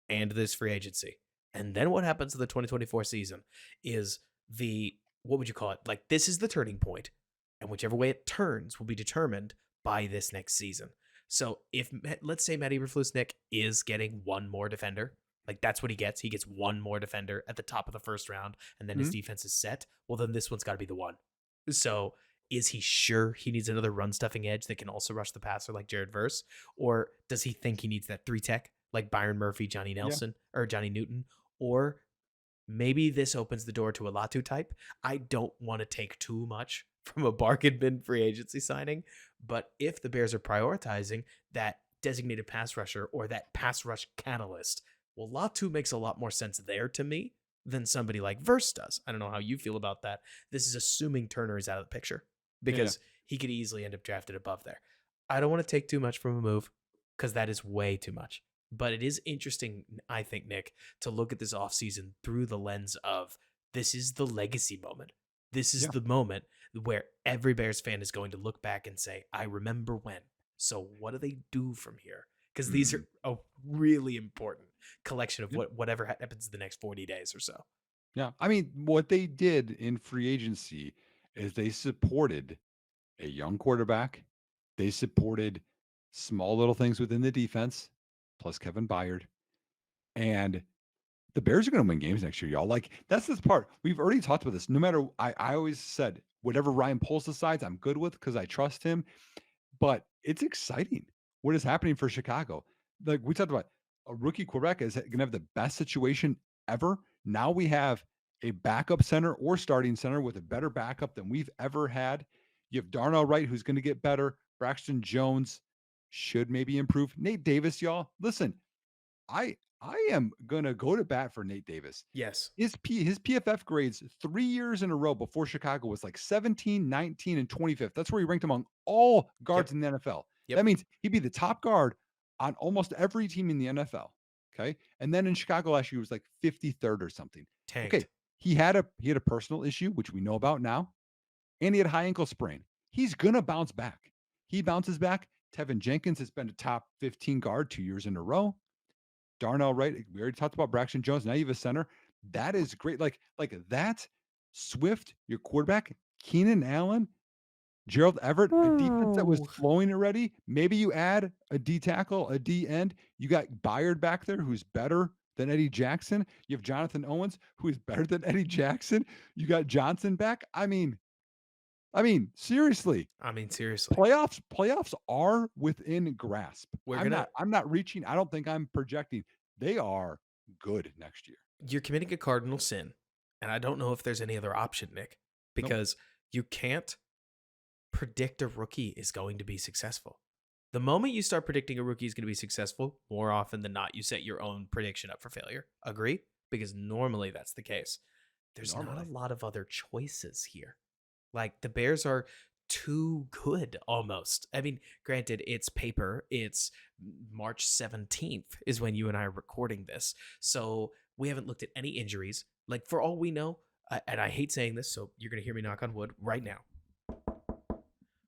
and this free agency. And then what happens in the 2024 season is the what would you call it? Like this is the turning point, and whichever way it turns will be determined by this next season. So if let's say Matt Eberflus Nick is getting one more defender, like that's what he gets. He gets one more defender at the top of the first round, and then his Mhm. defense is set. Well, then this one's got to be the one. So is he sure he needs another run stuffing edge that can also rush the passer like Jared Verse, or does he think he needs that 3 tech like Byron Murphy, Johnny Yeah. Nelson, or Johnny Newton, or maybe this opens the door to a Latu type. I don't want to take too much from a bargain bin free agency signing, but if the Bears are prioritizing that designated pass rusher or that pass rush catalyst, well, Latu makes a lot more sense there to me than somebody like Verse does. I don't know how you feel about that. This is assuming Turner is out of the picture Yeah. because he could easily end up drafted above there. I don't want to take too much from a move because that is way too much. But it is interesting, I think, Nick, to look at this offseason through the lens of this is the legacy moment. This is Yeah. the moment where every Bears fan is going to look back and say, I remember when. So what do they do from here? Because these are Mhm. a really important collection of Yeah. whatever happens in the next 40 days or so. Yeah. I mean, what they did in free agency is they supported a young quarterback. They supported small little things within the defense, plus Kevin Byard. And the Bears are going to win games next year, y'all. Like, that's this part. We've already talked about this. No matter, I always said, whatever Ryan Poles decides, I'm good with because I trust him. But it's exciting what is happening for Chicago. Like we talked about, a rookie quarterback is going to have the best situation ever. Now we have a backup center or starting center with a better backup than we've ever had. You have Darnell Wright, who's going to get better. Braxton Jones should maybe improve. Nate Davis, y'all. Listen, I am going to go to bat for Nate Davis. Yes. His PFF grades 3 years in a row before Chicago was like 17, 19, and 25th. That's where he ranked among all guards Yep. in the NFL. That Yep. means he'd be the top guard on almost every team in the NFL. Okay. And then in Chicago last year, he was like 53rd or something. Okay. Tanked. He had a personal issue, which we know about now, and he had a high ankle sprain. He's gonna bounce back. He bounces back. Tevin Jenkins has been a top 15 guard 2 years in a row. Darnell Wright, we already talked about Braxton Jones. Now you have a center. That is great. Like that. Swift, your quarterback, Keenan Allen, Gerald Everett, a defense that was Ooh. flowing already. Maybe you add a D tackle, a D end. You got Byard back there, who's better than Eddie Jackson. You have Jonathan Owens, who is better than Eddie Jackson. You got Johnson back. Seriously, I mean, seriously. playoffs are within grasp. We're I'm gonna not I'm not reaching. I don't think I'm projecting. They are good next year. you're committing a cardinal sin, and I don't know if there's any other option, Nick, Nope. because you can't predict a rookie is going to be successful. The moment you start predicting a rookie is going to be successful, more often than not, you set your own prediction up for failure. Agree? Because normally that's the case. There's not a Normally. lot of other choices here. Like the Bears are too good almost. I mean, granted, it's paper. It's March 17th is when you and I are recording this. So we haven't looked at any injuries. Like for all we know, and I hate saying this, so you're going to hear me knock on wood right now.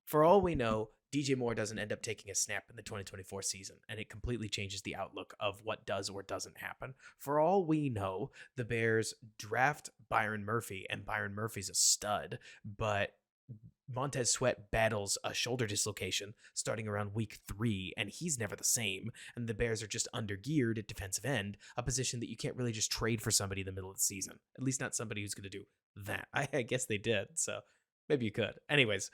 For all we know, DJ Moore doesn't end up taking a snap in the 2024 season, and it completely changes the outlook of what does or doesn't happen. For all we know, the Bears draft Byron Murphy, and Byron Murphy's a stud, but Montez Sweat battles a shoulder dislocation starting around week 3, and he's never the same. And the Bears are just undergeared at defensive end, a position that you can't really just trade for somebody in the middle of the season. At least not somebody who's going to do that. I guess they did, so maybe you could. Anyways,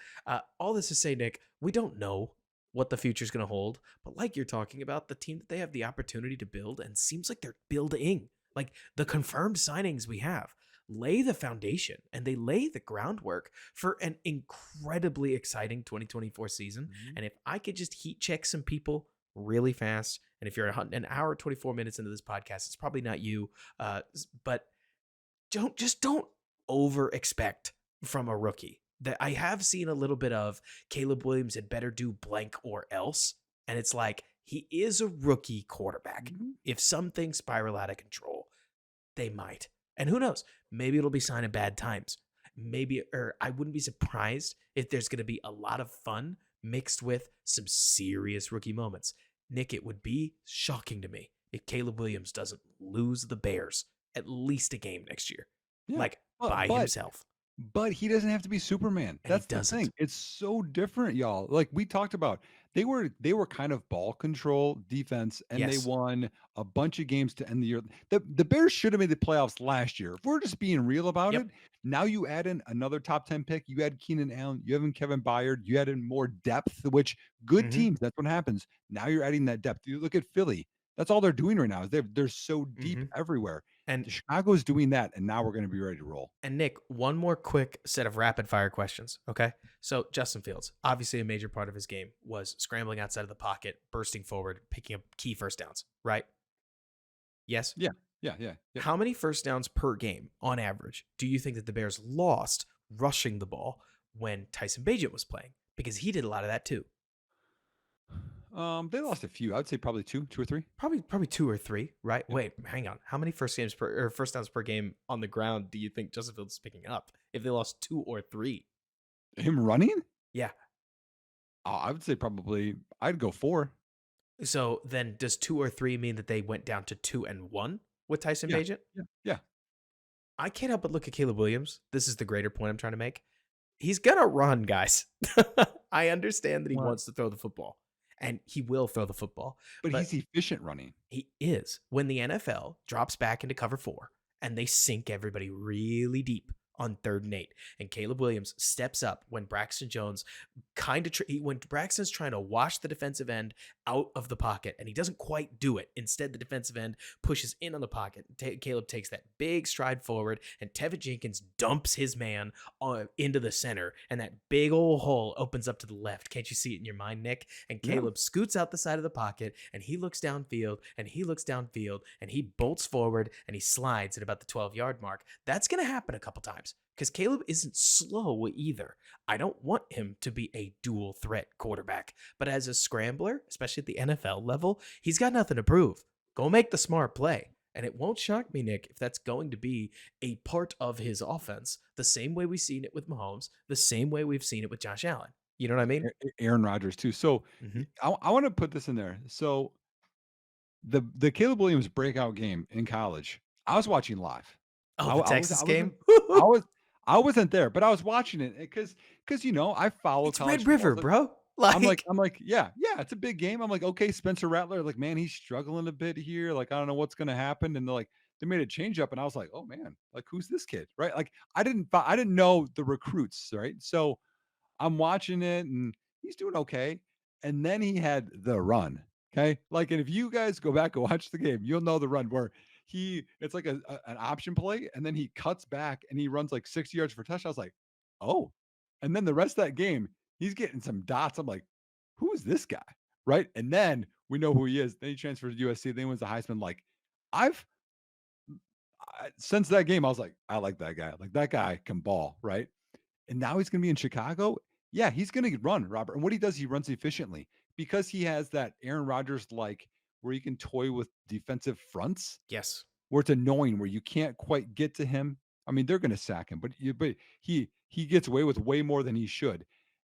all this to say, Nick, we don't know what the future's going to hold, but like you're talking about, the team that they have the opportunity to build, and seems like they're building, like the confirmed signings we have. lay the foundation and they lay the groundwork for an incredibly exciting 2024 season. Mhm. And if I could just heat check some people really fast, and if you're an hour 24 minutes into this podcast, it's probably not you, but don't over expect from a rookie. That I have seen a little bit of Caleb Williams had better do blank or else. And it's like he is a rookie quarterback. Mhm. If some things spiral out of control, they might. And who knows? Maybe it'll be sign of bad times. Maybe, or I wouldn't be surprised if there's going to be a lot of fun mixed with some serious rookie moments. Nick, it would be shocking to me if Caleb Williams doesn't lose the Bears at least a game next year, Yeah. like But by but himself. But he doesn't have to be Superman. And he That's the doesn't. thing. It's so different, y'all. Like we talked about, they were kind of ball control defense, and they Yes. won a bunch of games to end the year. The Bears should have made the playoffs last year. If we're just being real about Yep. it, now you add in another top 10 pick, you add Keenan Allen, you have in Kevin Byard, you add in more depth, which good Mm-hmm. teams, that's what happens. Now you're adding that depth. You look at Philly. That's all they're doing right now. Is they're so deep Mm-hmm. everywhere. And The Chicago's doing that, and now we're going to be ready to roll. And Nick, one more quick set of rapid fire questions. Okay. So, Justin Fields, obviously a major part of his game was scrambling outside of the pocket, bursting forward, picking up key first downs, right? Yes. Yeah. Yeah. Yeah. Yep. How many first downs per game on average do you think that the Bears lost rushing the ball when Tyson Bagent was playing? Because he did a lot of that too. They lost a few. I would say probably two or three. Probably two or three, right? Yep. Wait, hang on. How many first downs per game on the ground do you think Justin Fields is picking up if they lost two or three? Him running? Yeah. I would say probably I'd go four. So then does two or three mean that they went down to 2-1 with Tyson Yeah. Bagent? Yeah. Yeah. I can't help but look at Caleb Williams. This is the greater point I'm trying to make. He's gonna run, guys. I understand that he What? wants to throw the football, and he will throw the football, But but he's efficient running. he is when the NFL drops back into cover four and they sink everybody really deep on 3rd and 8. And Caleb Williams steps up when Braxton Jones when Braxton's trying to wash the defensive end out of the pocket and he doesn't quite do it. Instead, the defensive end pushes in on the pocket. Caleb takes that big stride forward and Tevin Jenkins dumps his man into the center and that big old hole opens up to the left. Can't you see it in your mind, Nick? And Yeah. Caleb scoots out the side of the pocket and he looks downfield and he looks downfield and he bolts forward and he slides at about the 12-yard mark. That's going to happen a couple times because Caleb isn't slow either. I don't want him to be a dual threat quarterback, but as a scrambler, especially at the NFL level, he's got nothing to prove. Go make the smart play. And it won't shock me, Nick, if that's going to be a part of his offense, the same way we've seen it with Mahomes, the same way we've seen it with Josh Allen. You know what I mean? Aaron Rodgers too. So Mm-hmm. I want to put this in there. So the Caleb Williams breakout game in college, I was watching live. Oh, I, the I was Texas I game? wasn't I was I wasn't there, but I was watching it because I follow It's college Red football. River, So bro. I'm like Like, I'm like, yeah, it's a big game. I'm like, okay, Spencer Rattler, like, man, he's struggling a bit here. Like, I don't know what's gonna happen. And they made a change up, and I was like, oh man, like who's this kid? Right. Like I didn't know the recruits, right? So I'm watching it and he's doing okay. And then he had the run. Okay. Like, and if you guys go back and watch the game, you'll know the run where it's like an option play. And then he cuts back and he runs like 60 yards for a touchdown. I was like, oh. And then the rest of that game, he's getting some dots. I'm like, who is this guy? Right. And then we know who he is. Then he transferred to USC. Then he wins the Heisman. Like, I've, since that game, I was like, I like that guy. Like, that guy can ball. Right. And now he's going to be in Chicago. Yeah, he's going to run, Robert. And what he does, he runs efficiently because he has that Aaron Rodgers like where he can toy with defensive fronts yes. where it's annoying where you can't quite get to him. I mean, they're going to sack him, but he gets away with way more than he should.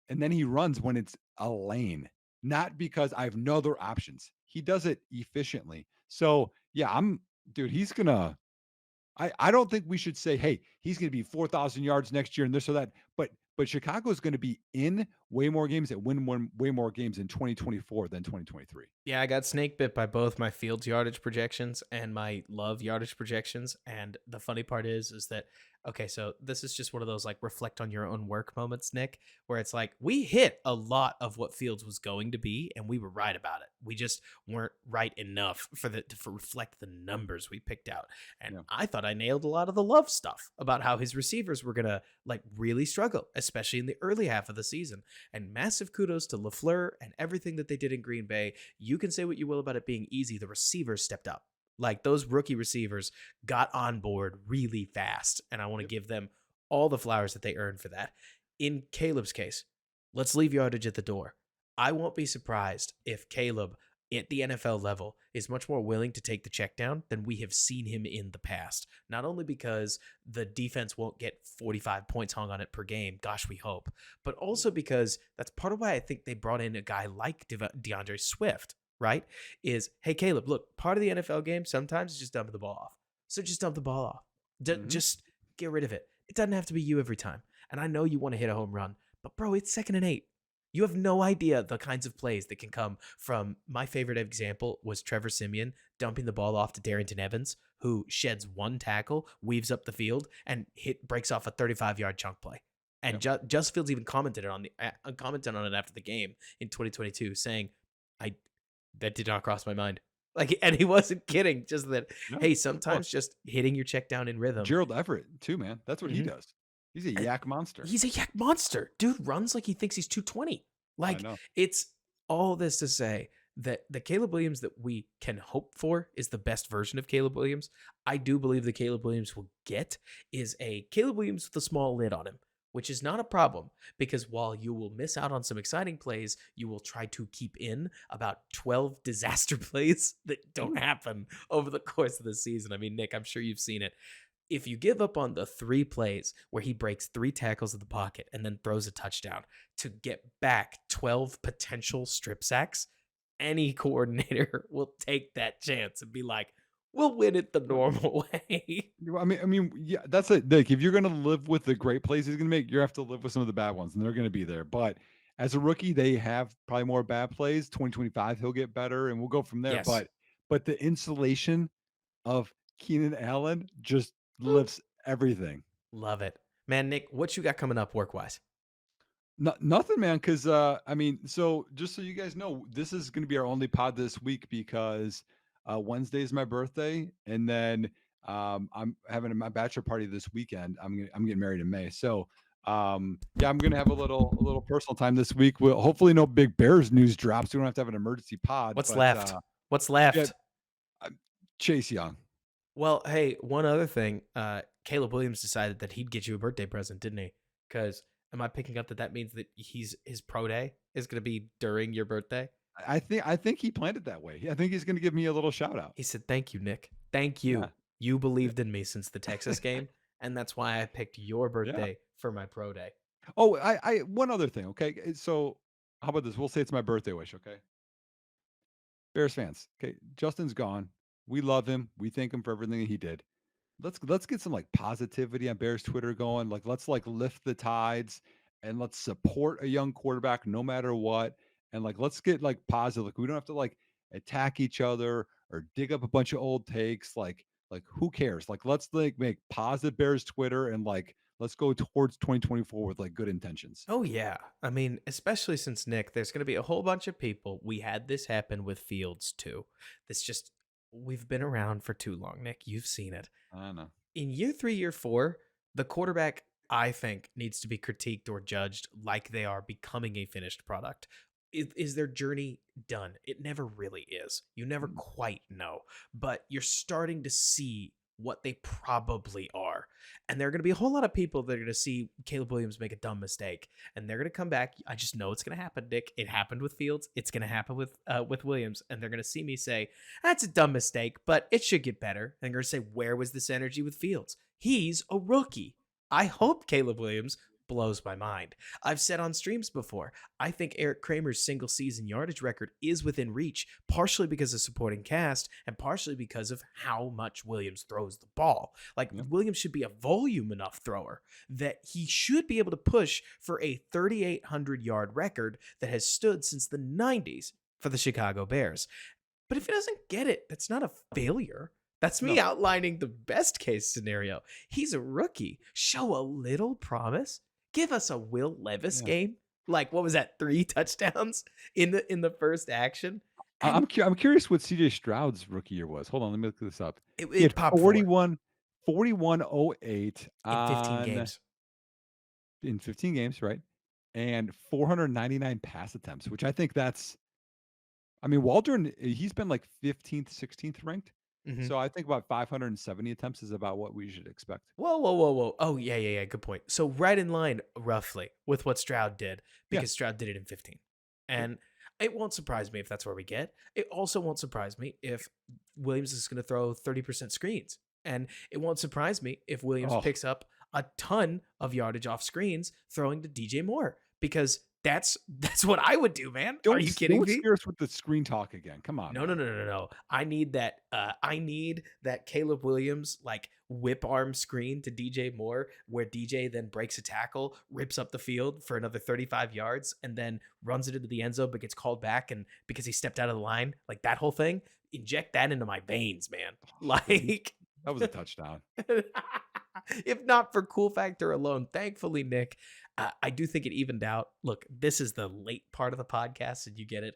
And then he runs when it's a lane, not because I have no other options. He does it efficiently. So, yeah, dude, he's going to I don't think we should say, "Hey, he's gonna be 4,000 yards next year and this or that," but Chicago is gonna be in way more games and way more games in 2024 than 2023. Yeah, I got snake bit by both my Fields yardage projections and my Love yardage projections. And the funny part is that okay, so this is just one of those like reflect on your own work moments, Nick, where it's like we hit a lot of what Fields was going to be, and we were right about it. We just weren't right enough for the to reflect the numbers we picked out. And Yeah. I thought I nailed a lot of the Love stuff about how his receivers were gonna like really struggle, especially in the early half of the season. And massive kudos to LaFleur and everything that they did in Green Bay. You can say what you will about it being easy. The receivers stepped up. Like those rookie receivers got on board really fast. And I want to Yep. give them all the flowers that they earned for that. In Caleb's case, let's leave yardage at the door. I won't be surprised if Caleb at the NFL level is much more willing to take the check down than we have seen him in the past. Not only because the defense won't get 45 points hung on it per game, gosh, we hope, but also because that's part of why I think they brought in a guy like DeAndre Swift, right? Is, hey, Caleb, look, part of the NFL game sometimes is just dumping the ball off. So just dump the ball off. Hmm. Just get rid of it. It doesn't have to be you every time. And I know you want to hit a home run, but bro, it's 2nd and 8. You have no idea the kinds of plays that can come from. My favorite example was Trevor Siemian dumping the ball off to Darrington Evans, who sheds one tackle, weaves up the field, and breaks off a 35-yard chunk play. And Yep. Just Fields even commented on it after the game in 2022, saying, "I that did not cross my mind." Like, and he wasn't kidding. Just that, No, hey, look, sometimes just hitting your check down in rhythm. Gerald Everett too, man. That's what he Mhm. does. He's a yak monster. He's a yak monster. Dude runs like he thinks he's 220. I Like, know. it's all this to say that the Caleb Williams that we can hope for is the best version of Caleb Williams. I do believe the Caleb Williams will get is a Caleb Williams with a small lid on him, which is not a problem because while you will miss out on some exciting plays, you will try to keep in about 12 disaster plays that don't happen over the course of the season. I mean, Nick, I'm sure you've seen it. If you give up on the 3 plays where he breaks 3 tackles in the pocket and then throws a touchdown to get back 12 potential strip sacks, any coordinator will take that chance and be like, we'll win it the normal way. I mean, yeah, that's it. Like, if you're gonna live with the great plays he's gonna make, you have to live with some of the bad ones, and they're gonna be there. But as a rookie, they have probably more bad plays. 2025, he'll get better, and we'll go from there. Yes. But the insulation of Keenan Allen just Woo. lifts everything. Love it. Man, Nick, what you got coming up work wise? Nothing, man. Because I mean, so just so you guys know, this is going to be our only pod this week because Wednesday is my birthday, and then I'm having my bachelor party this weekend. I'm getting married in May, so yeah, I'm gonna have a little personal time this week. We'll hopefully no big Bears news drops. We don't have to have an emergency pod, What's but left? What's yeah, left? Chase Young. Well, hey, one other thing. Caleb Williams decided that he'd get you a birthday present, didn't he? Because am I picking up that that means that his pro day is going to be during your birthday? I think he planned it that way. I think he's gonna give me a little shout out. He said, "Thank you, Nick. Thank Yeah, you. You yeah, believed in me since the Texas game, and that's why I picked your yeah. birthday for my pro day." Oh, I one other thing, okay? So how about this? We'll say it's my birthday wish, okay? Bears fans, okay? Justin's gone. We love him. We thank him for everything that he did. Let's get some like positivity on Bears Twitter going. Like let's like lift the tides and let's support a young quarterback no matter what. And like let's get like positive. Like we don't have to like attack each other or dig up a bunch of old takes. Like who cares? Like let's like make positive Bears Twitter and like let's go towards 2024 with like good intentions. Oh yeah. I mean, especially since Nick, there's going to be a whole bunch of people. We had this happen with Fields too. This just we've been around for too long, Nick. You've seen it. I don't know. In year 3, year 4, the quarterback, I think, needs to be critiqued or judged like they are becoming a finished product. Is their journey done? It never really is. You never Mm, quite know, but you're starting to see what they probably are. And there are going to be a whole lot of people that are going to see Caleb Williams make a dumb mistake, and they're going to come back. I just know it's going to happen, Nick. It happened with Fields. It's going to happen with Williams, and they're going to see me say, "That's a dumb mistake, but it should get better." And they're going to say, "Where was this energy with Fields? He's a rookie." I hope Caleb Williams blows my mind. I've said on streams before, I think Eric Kramer's single season yardage record is within reach, partially because of supporting cast and partially because of how much Williams throws the ball. Like, Yep. Williams should be a volume enough thrower that he should be able to push for a 3,800 yard record that has stood since the 90s for the Chicago Bears. But if he doesn't get it, that's not a failure. That's me No. outlining the best case scenario. He's a rookie. Show a little promise. Give us a Will Levis Yeah. game. Like, what was that? 3 touchdowns in the first action, and I'm curious what CJ Stroud's rookie year was. Hold on, let me look this up. He it had popped 4 41.08 in 15 on games. in 15 games, right? And 499 pass attempts, which I think that's I mean, Waldron, he's been like 15th, 16th ranked. Mhm. So I think about 570 attempts is about what we should expect. Whoa, whoa, whoa, whoa. Oh, yeah, yeah, yeah. Good point. So right in line, roughly, with what Stroud did, Yeah. because Stroud did it in 15. Yep. And it won't surprise me if that's where we get. It also won't surprise me if Williams is going to throw 30% screens. And it won't surprise me if Williams Oh, picks up a ton of yardage off screens throwing to DJ Moore, because that's what I would do, man. Are you kidding don't me? scare us with the screen talk again. Come on, No, no, man. no, no, no, no. I need that. I need that Caleb Williams like whip arm screen to DJ Moore, where DJ then breaks a tackle, rips up the field for another 35 yards, and then runs it into the end zone, but gets called back, and because he stepped out of the line, like that whole thing. Inject that into my veins, man. Like, That was a touchdown. if not for cool factor alone, thankfully, Nick, I do think it evened out. Look, this is the late part of the podcast, and you get it.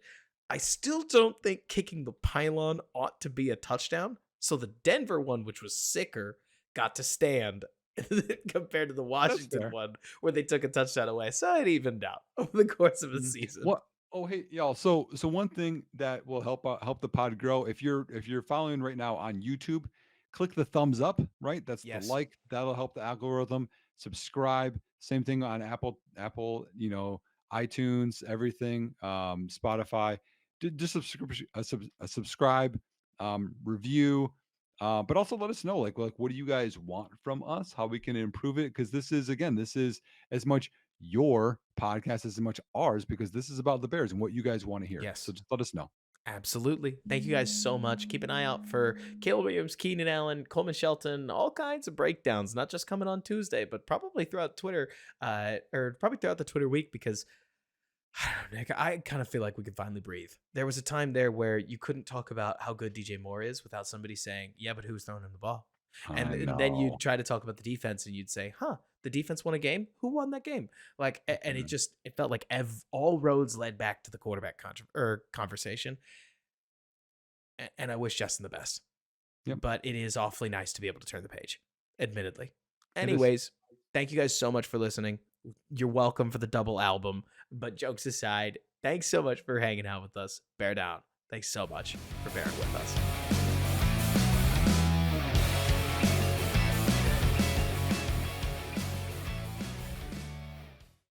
I still don't think kicking the pylon ought to be a touchdown. So the Denver one, which was sicker, got to stand compared to the That's Washington fair. one where they took a touchdown away. So it evened out over the course of a Mhm. season. What? Oh, hey, y'all. So one thing that will help the pod grow. If you're following right now on YouTube, click the thumbs up. Right, that's the Yes. like. That'll help the algorithm. Subscribe. Same thing on Apple. iTunes, everything. Spotify. Just subscribe. Review. But also let us know, like what do you guys want from us? How we can improve it? Because this is as much your podcast as much ours, because this is about the Bears and what you guys want to hear. So Yes. just let us know. Absolutely. Thank you guys so much. Keep an eye out for Caleb Williams, Keenan Allen, Coleman Shelton, all kinds of breakdowns, not just coming on Tuesday, but probably throughout Twitter, or probably throughout the Twitter week, because I don't know, Nick, I kind of feel like we could finally breathe. There was a time there where you couldn't talk about how good DJ Moore is without somebody saying, yeah, but who's throwing him the ball? And, I and then know. you'd try to talk about the defense and you'd say, huh, the defense won a game? Who won that game? Like, and Mhm. it felt like all roads led back to the quarterback conversation. And I wish Justin the best. Yep. But it is awfully nice to be able to turn the page, admittedly. It is. Anyways, thank you guys so much for listening. You're welcome for the double album. But jokes aside, thanks so much for hanging out with us. Bear down. Thanks so much for bearing with us.